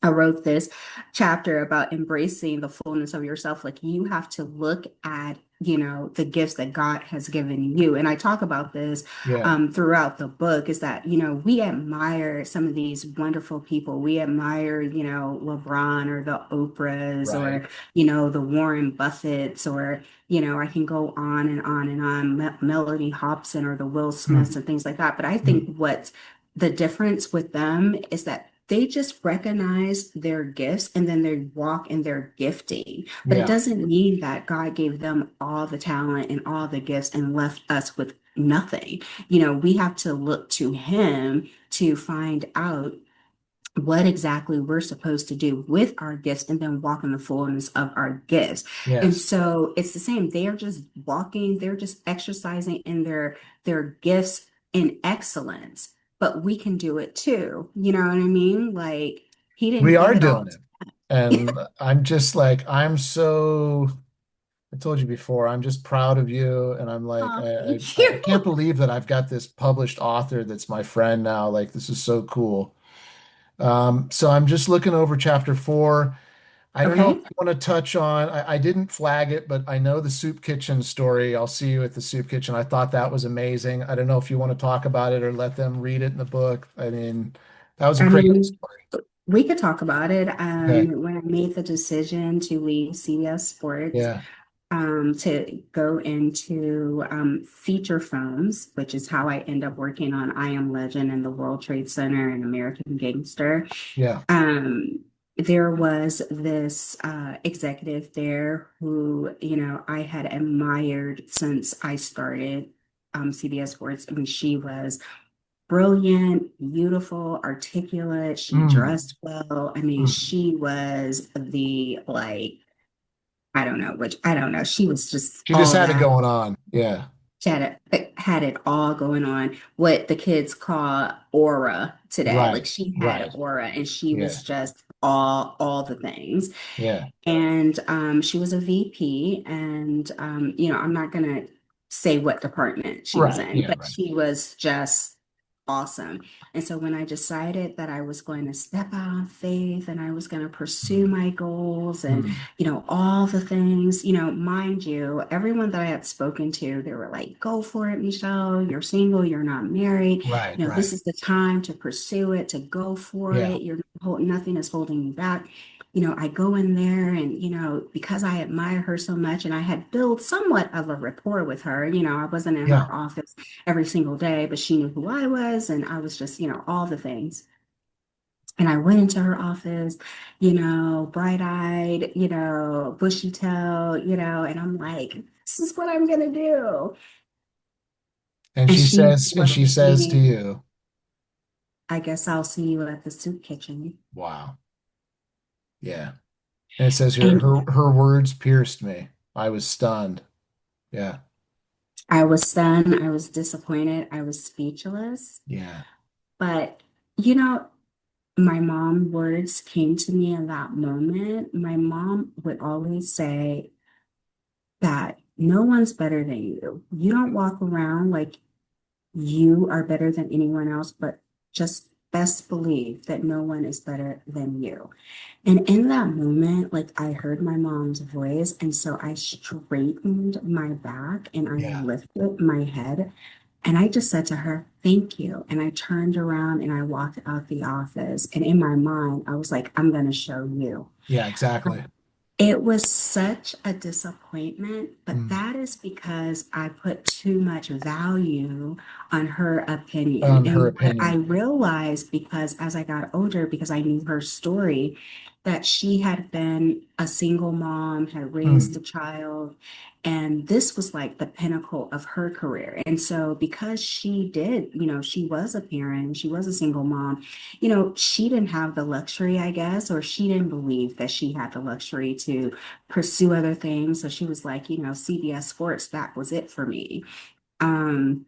I wrote this chapter about embracing the fullness of yourself. Like you have to look at, the gifts that God has given you. And I talk about this Yeah. throughout the book is that, we admire some of these wonderful people. We admire, LeBron or the Oprahs Right. or, the Warren Buffetts or, I can go on and on and on, Melody Hobson or the Will Smiths Mm. and things like that. But I Mm. think what's the difference with them is that they just recognize their gifts and then they walk in their gifting. But it Yeah. doesn't mean that God gave them all the talent and all the gifts and left us with nothing. We have to look to Him to find out what exactly we're supposed to do with our gifts and then walk in the fullness of our gifts. And Yes. so it's the same. They are just walking, they're just exercising in their gifts in excellence. But we can do it too. You know what I mean? Like he We didn't give are it doing all. it. And I'm just like, I told you before, I'm just proud of you. And I'm like, Oh, thank I you. can't believe that I've got this published author that's my friend now. Like, this is so cool. So I'm just looking over chapter 4. I don't know if Okay. you want to touch on, I didn't flag it, but I know the soup kitchen story. I'll see you at the soup kitchen. I thought that was amazing. I don't know if you want to talk about it or let them read it in the book. I mean, that was a I crazy mean, story. we could talk about it. Okay. When I made the decision to leave CBS Sports, Yeah. to go into feature films, which is how I end up working on I Am Legend and the World Trade Center and American Gangster. Yeah. There was this executive there who, I had admired since I started CBS Sports. I mean, she was brilliant, beautiful, articulate. She Mm. dressed well. I mean, Mm. she was the like I don't know. She was just She just all had it that. going on. Yeah. She had it all going on. What the kids call aura today. Like Right. she had Right. aura and she Yeah. was just all the things. Yeah. And she was a VP, and I'm not gonna say what department she was Right. in, Yeah. but Right. she was just awesome. And so when I decided that I was going to step out on faith and I was going to pursue Mm. my goals and Mm. all the things, mind you, everyone that I had spoken to, they were like, "Go for it, Michelle. You're single, you're not married. Right. This Right. is the time to pursue it, to go for Yeah. it. Nothing is holding you back." I go in there and, because I admire her so much and I had built somewhat of a rapport with her, I wasn't in Yeah. her office every single day, but she knew who I was and I was just, all the things. And I went into her office, bright-eyed, bushy-tailed, and I'm like, this is what I'm gonna do. And And she she wasn't says to meaning, you, I guess I'll see you at the soup kitchen. wow. Yeah. And it says here, And her words pierced me. I was stunned. Yeah. I was stunned, I was disappointed, I was speechless. Yeah. But, you know, my mom words came to me in that moment. My mom would always say that no one's better than you. You don't walk around like you are better than anyone else, but just best believe that no one is better than you. And in that moment, like I heard my mom's voice, and so I straightened my back and I Yeah. lifted my head and I just said to her, thank you. And I turned around and I walked out the office. And in my mind, I was like, I'm going to show you. Yeah, exactly. It was such a disappointment, but Mm. that is because I put too much value on her opinion. On her And what I opinion. realized because as I got older, because I knew her story, that she had been a single mom, had raised Mm. a child, and this was like the pinnacle of her career. And so because she did, she was a parent, she was a single mom, she didn't have the luxury, I guess, or she didn't believe that she had the luxury to pursue other things. So she was like, CBS Sports, that was it for me. Um,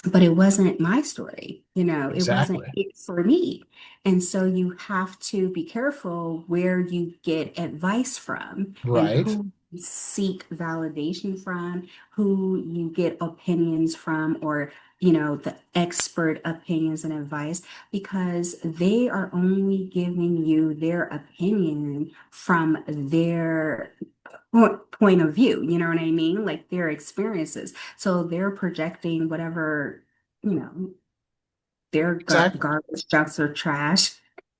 but it wasn't my story, it wasn't Exactly. it for me. And so you have to be careful where you get advice from and Right. who you seek validation from, who you get opinions from, or the expert opinions and advice, because they are only giving you their opinion from their point of view, you know what I mean? Like their experiences. So they're projecting whatever, you know, their Exactly. garbage, junks, or trash,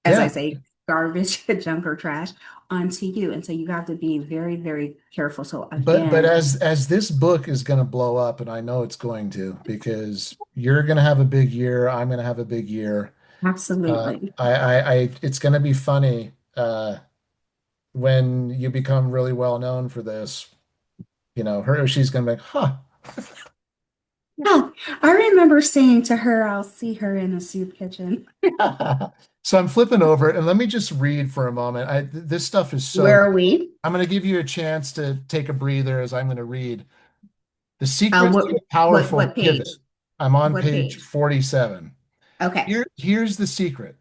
as I Yeah. say, garbage, junk, or trash onto you. And so you have to be very, very careful. So But again, as this book is going to blow up, and I know it's going to, because you're going to have a big year, I'm going to have a big year. absolutely. It's going to be funny when you become really well known for this. She's going to be like, huh. Yeah, I remember saying to her, I'll see her in the soup kitchen. So I'm flipping over, and let me just read for a moment. This stuff is so Where good. are we? I'm going to give you a chance to take a breather as I'm going to read. The Secret to a What Powerful Pivot. page? I'm on What page page? 47. Okay. Here's the secret.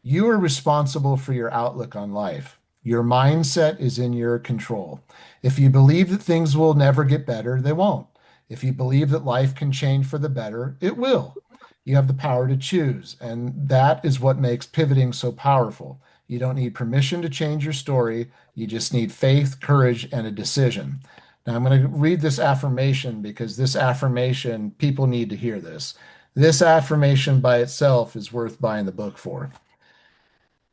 You are responsible for your outlook on life. Your mindset is in your control. If you believe that things will never get better, they won't. If you believe that life can change for the better, it will. You have the power to choose, and that is what makes pivoting so powerful. You don't need permission to change your story. You just need faith, courage, and a decision. Now, I'm going to read this affirmation because this affirmation, people need to hear this. This affirmation by itself is worth buying the book for.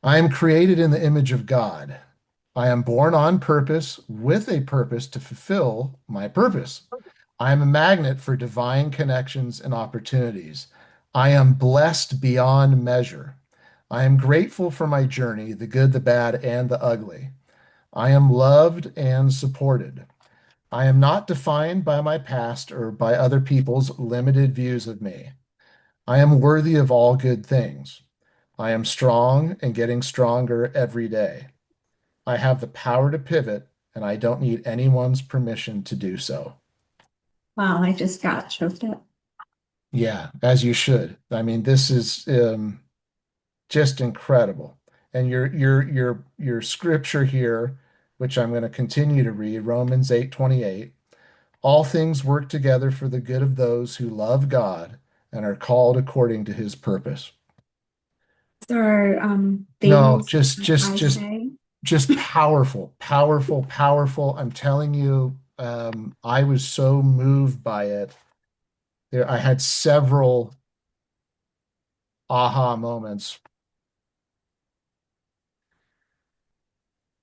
I am created in the image of God. I am born on purpose with a purpose to fulfill my purpose. I am a magnet for divine connections and opportunities. I am blessed beyond measure. I am grateful for my journey, the good, the bad, and the ugly. I am loved and supported. I am not defined by my past or by other people's limited views of me. I am worthy of all good things. I am strong and getting stronger every day. I have the power to pivot, and I don't need anyone's permission to do so. Wow, I just got choked up. Yeah, as you should. I mean, this is just incredible. And your scripture here, which I'm going to continue to read, Romans 8:28. All things work together for the good of those who love God and are called according to his purpose. There are No, things that I say. just powerful, powerful, powerful. I'm telling you, I was so moved by it. I had several aha moments.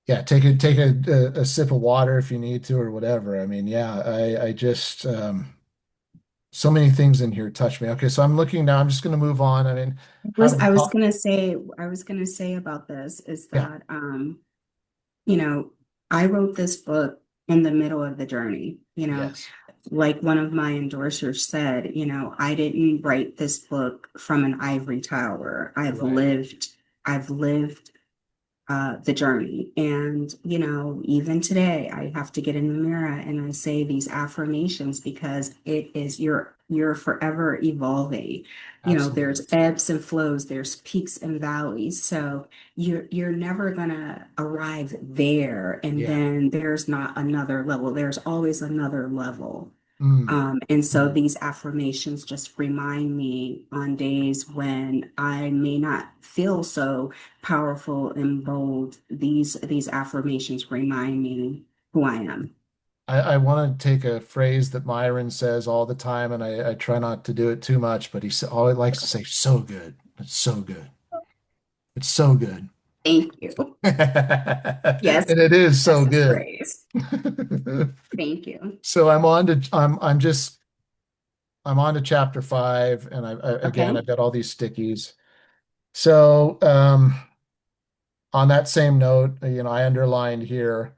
Yeah, take a sip of water if you need to or whatever. I mean, yeah, I just So many things in here touch me. Okay, so I'm looking now. I'm just going to move on. I mean, how do we I was talk? gonna say, I was gonna say about this is Yeah. that, you know, I wrote this book in the middle of the journey, Yes. like one of my endorsers said, I didn't write this book from an ivory tower. Right. I've lived the journey. And, even today, I have to get in the mirror and I say these affirmations because you're forever evolving. Absolutely. There's ebbs and flows, there's peaks and valleys. So you're never gonna arrive there and Yeah. then there's not another level. There's always another level. Mm, And so mm. these affirmations just remind me on days when I may not feel so powerful and bold. These affirmations remind me who I am. I want to take a phrase that Myron says all the time, and I try not to do it too much, but always likes to say, so good. It's so good. It's so good. Thank you. Yes, And it is that's so his good. phrase. Thank you. So I'm on to chapter 5, and again Okay. I've got all these stickies. So on that same note, I underlined here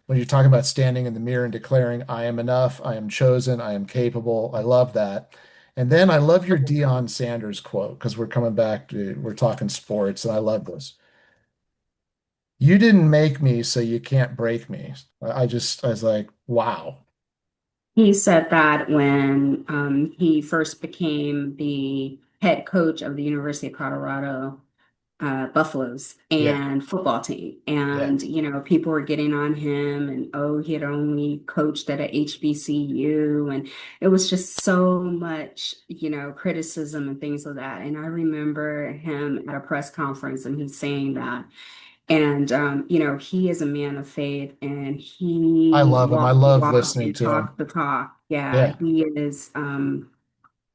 when you're talking about standing in the mirror and declaring, I am enough, I am chosen, I am capable. I love that. And then I love your Deion Sanders quote because we're talking sports, and I love this. You didn't make me, so you can't break me. I was like, wow. He said that when he first became the head coach of the University of Colorado Buffaloes Yeah, and football team. yeah, And, people were getting on him and, oh, he had only coached at a HBCU. And it was just so much, criticism and things like that. And I remember him at a press conference and he's saying that. And, he is a man of faith and I he love him. I walked the love walk listening and to him. talked the talk. Yeah, Yeah,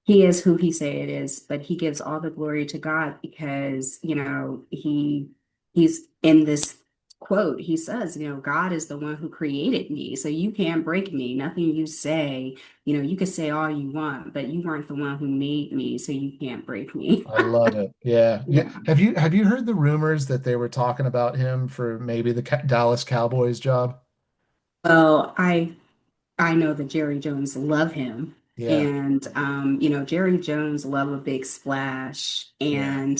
he is who he say it is, but he gives all the glory to God because, he's in this quote. He says, God is the one who created me. So you can't break me. Nothing you say, you can say all you want, but you weren't the one who made me, so you can't break me. I love it. Yeah, yeah. Yeah. Have you heard the rumors that they were talking about him for maybe the Dallas Cowboys job? Well, I know that Jerry Jones love him. Yeah, And Jerry Jones love a big splash. yeah,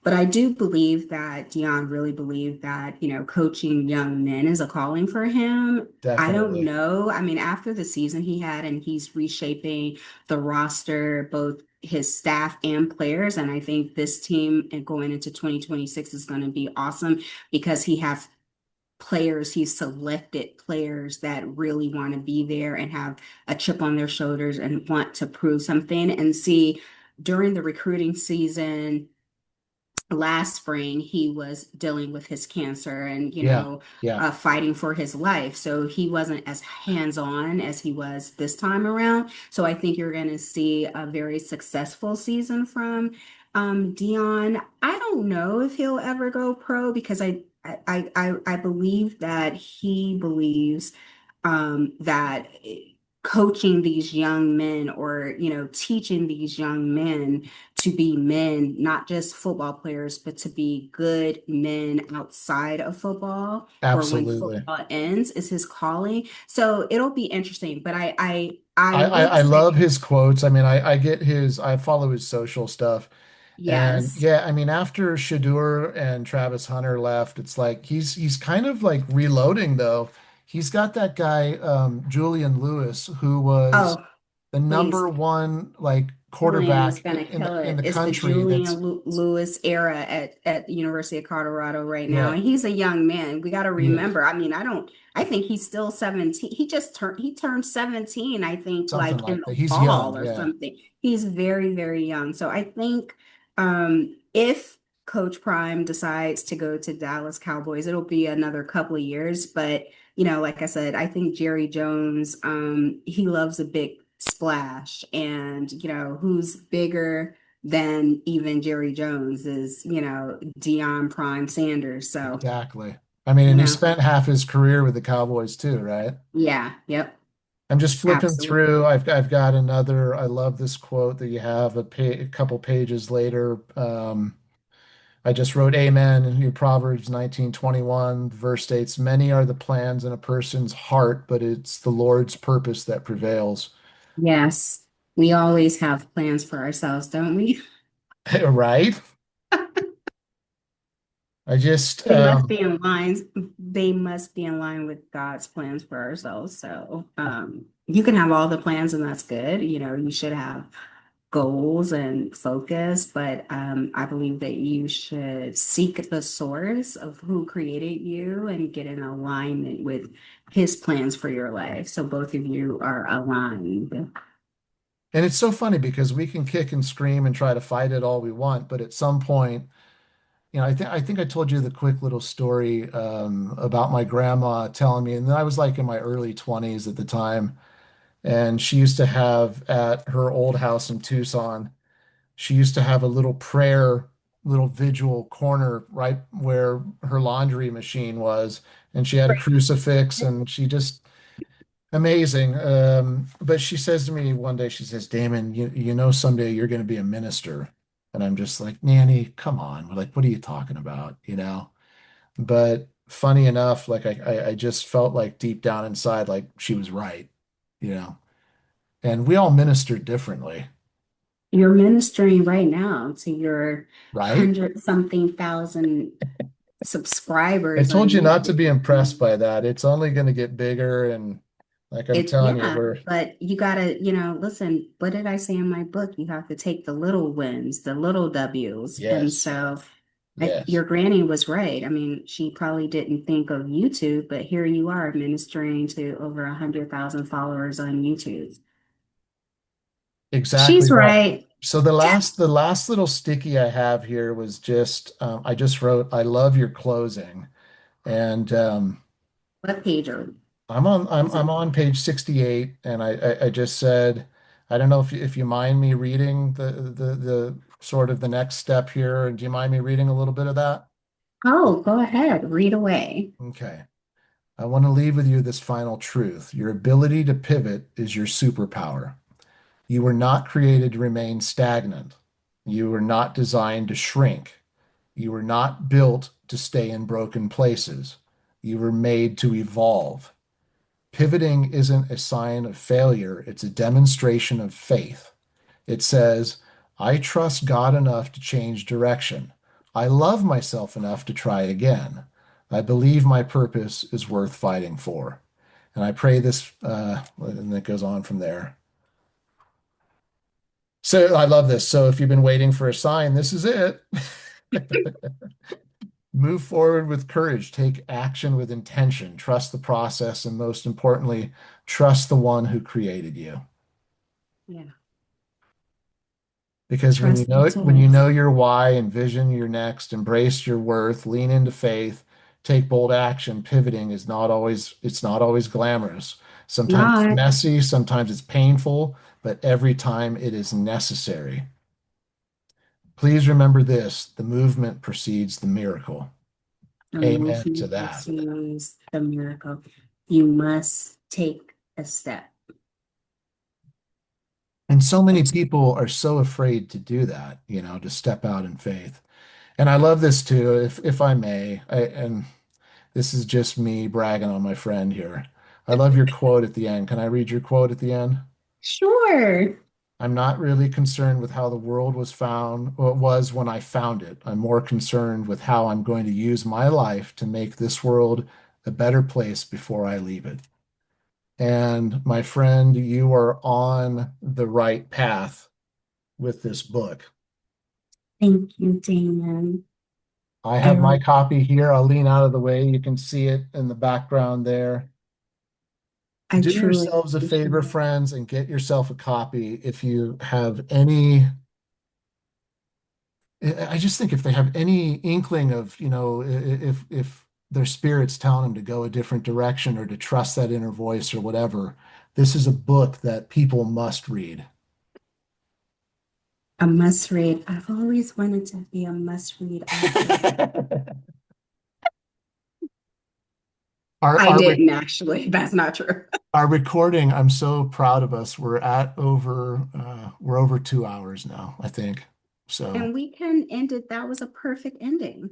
But I do believe that Dion really believed that, coaching young men is a calling for him. I don't definitely. know. I mean, after the season he had and he's reshaping the roster, both his staff and players. And I think this team and going into 2026 is going to be awesome because he's selected players that really want to be there and have a chip on their shoulders and want to prove something. And see, during the recruiting season last spring, he was dealing with his cancer and, Yeah, yeah, fighting for his life. So he wasn't as hands-on as he was this time around. So I think you're going to see a very successful season from Dion. I don't know if he'll ever go pro because I believe that he believes that coaching these young men or, teaching these young men to be men, not just football players, but to be good men outside of football or when absolutely. football ends is his calling. So it'll be interesting. But I would I love say his quotes. I mean, I follow his social stuff. And yes. yeah, I mean, after Shadur and Travis Hunter left, it's like he's kind of like reloading though. He's got that guy, Julian Lewis, who was Oh, the please. number one like Julian was quarterback going to in kill in it. the It's the country. That's Lewis era at the University of Colorado right now. yeah, And he's a young man. We got to he is remember. I mean, I think he's still 17. He turned 17, I think, something like in like that. the He's young, fall or yeah, something. He's very, very young. So I think if Coach Prime decides to go to Dallas Cowboys, it'll be another couple of years. But like I said, I think Jerry Jones, he loves a big splash. And, who's bigger than even Jerry Jones is, Deion Prime Sanders. So, exactly. I mean, you and he know, spent half his career with the Cowboys too, right? yeah, yep. I'm just flipping Absolutely. through. I've got another. I love this quote that you have a couple pages later. I just wrote Amen in your Proverbs 19:21 verse states, "Many are the plans in a person's heart, but it's the Lord's purpose that prevails." Yes, we always have plans for ourselves, don't we? Right? I just They must be in line. They must be in line with God's plans for ourselves. So, you can have all the plans, and that's good. You know, you should have goals and focus, but I believe that you should seek the source of who created you and get in alignment with His plans for your life. So both of you are aligned. and it's so funny because we can kick and scream and try to fight it all we want, but at some point, I think I told you the quick little story about my grandma telling me, and I was like in my early 20s at the time, and she used to have at her old house in Tucson, she used to have a little prayer, little vigil corner right where her laundry machine was, and she had a crucifix, and she just amazing. But she says to me one day, she says, "Damon, you know someday you're going to be a minister." And I'm just like, "Nanny, come on. Like, what are you talking about? You know?" But funny enough, like I just felt like deep down inside, like she was right, you know. And we all minister differently, You're ministering right now to your right? 100 something thousand I subscribers on told you not to be impressed YouTube. by that. It's only going to get bigger. And like I'm It, telling you, yeah, but you gotta, listen, what did I say in my book? You have to take the little wins, the little W's. And yes, so yes, your granny was right. I mean, she probably didn't think of YouTube, but here you are ministering to over 100,000 followers on YouTube. exactly She's right. right. So the last little sticky I have here was just I just wrote, "I love your closing," and What page are we? Is I'm it? on page 68, and I just said, I don't know if you mind me reading the sort of the next step here. Do you mind me reading a little bit of that? Oh, go ahead, read away. Okay. I want to leave with you this final truth. Your ability to pivot is your superpower. You were not created to remain stagnant. You were not designed to shrink. You were not built to stay in broken places. You were made to evolve. Pivoting isn't a sign of failure, it's a demonstration of faith. It says, I trust God enough to change direction. I love myself enough to try again. I believe my purpose is worth fighting for. And I pray this, and it goes on from there. So I love this. So if you've been waiting for a sign, this is it. Move forward with courage, take action with intention, trust the process, and most importantly, trust the one who created you. Yeah, Because when you trust know the it, when you tools. know your why, envision your next, embrace your worth, lean into faith, take bold action, pivoting is not always, it's not always glamorous. Sometimes it's Not messy, sometimes it's painful, but every time it is necessary. Please remember this, the movement precedes the miracle. a Amen to movement that. precedes the miracle. You must take a step. And so many It's people are so afraid to do that, to step out in faith. And I love this too, if I may. And this is just me bragging on my friend here. I love your quote at the end. Can I read your quote at the end? sure. I'm not really concerned with how the world was found, or it was when I found it. I'm more concerned with how I'm going to use my life to make this world a better place before I leave it. And my friend, you are on the right path with this book. Thank you, Damon. I I have my really, copy here. I'll lean out of the way. You can see it in the background there. I Do truly yourselves a favor, appreciate it. friends, and get yourself a copy if you have any. I just think if they have any inkling of, if their spirit's telling them to go a different direction or to trust that inner voice or whatever, this is a book that people must read. A must read. I've always wanted to be a must read author. Our I our re- didn't actually. That's not true. our recording, I'm so proud of us. We're over 2 hours now, I think. So And we can end it. That was a perfect ending.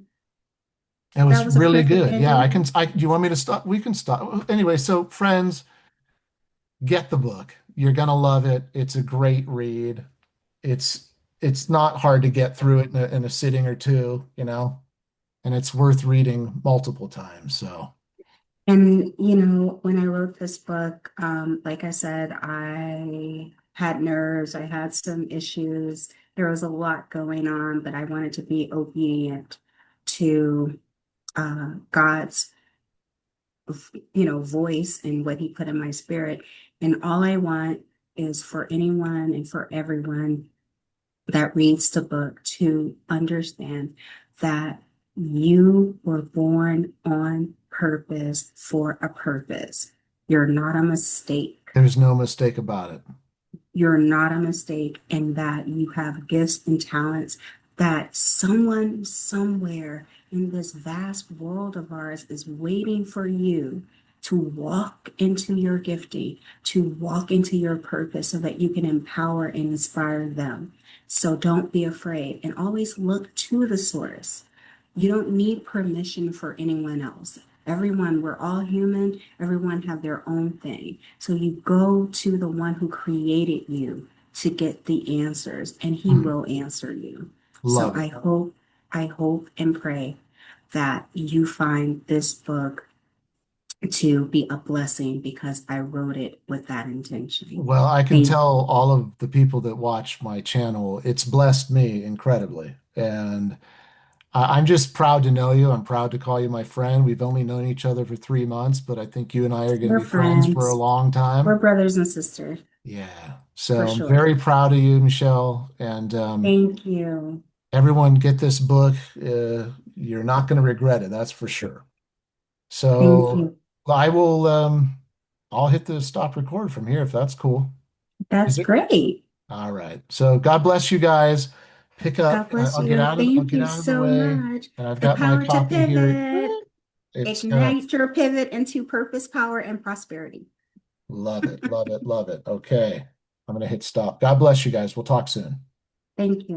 it That was was a really perfect good. Yeah, ending. do you want me to stop? We can stop. Anyway, so friends, get the book. You're gonna love it. It's a great read. It's it's not hard to get through it in a sitting or two, and it's worth reading multiple times. So And, when I wrote this book, like I said, I had nerves, I had some issues. There was a lot going on, but I wanted to be obedient to God's, voice and what He put in my spirit. And all I want is for anyone and for everyone that reads the book to understand that you were born on purpose for a purpose. You're not a mistake. there's no mistake about it. You're not a mistake, and that you have gifts and talents that someone somewhere in this vast world of ours is waiting for you to walk into your gifting, to walk into your purpose so that you can empower and inspire them. So don't be afraid and always look to the source. You don't need permission for anyone else. Everyone, we're all human. Everyone have their own thing. So you go to the one who created you to get the answers, and he Mhm. will answer you. So Love it. I hope and pray that you find this book to be a blessing because I wrote it with that intention. Well, I can Thank tell all of the people that watch my channel, it's blessed me incredibly. And I'm just proud to know you. I'm proud to call you my friend. We've only known each other for 3 months, but I think you and I are going to We're be friends for a friends. long We're time. brothers and sisters Yeah. for So I'm sure. very proud of you, Michelle. And Thank you. everyone get this book. You're not going to regret it. That's for sure. Thank So you. I'll hit the stop record from here if that's cool. Is That's it? great. All right. So God bless you guys. Pick up. God bless you. I'll Thank get you out of the so way. much. And I've The got my power to copy here. pivot. It's gonna Ignite your pivot into purpose, power, and prosperity. love it, love it, love it. Okay. I'm gonna hit stop. God bless you guys. We'll talk soon. Thank you.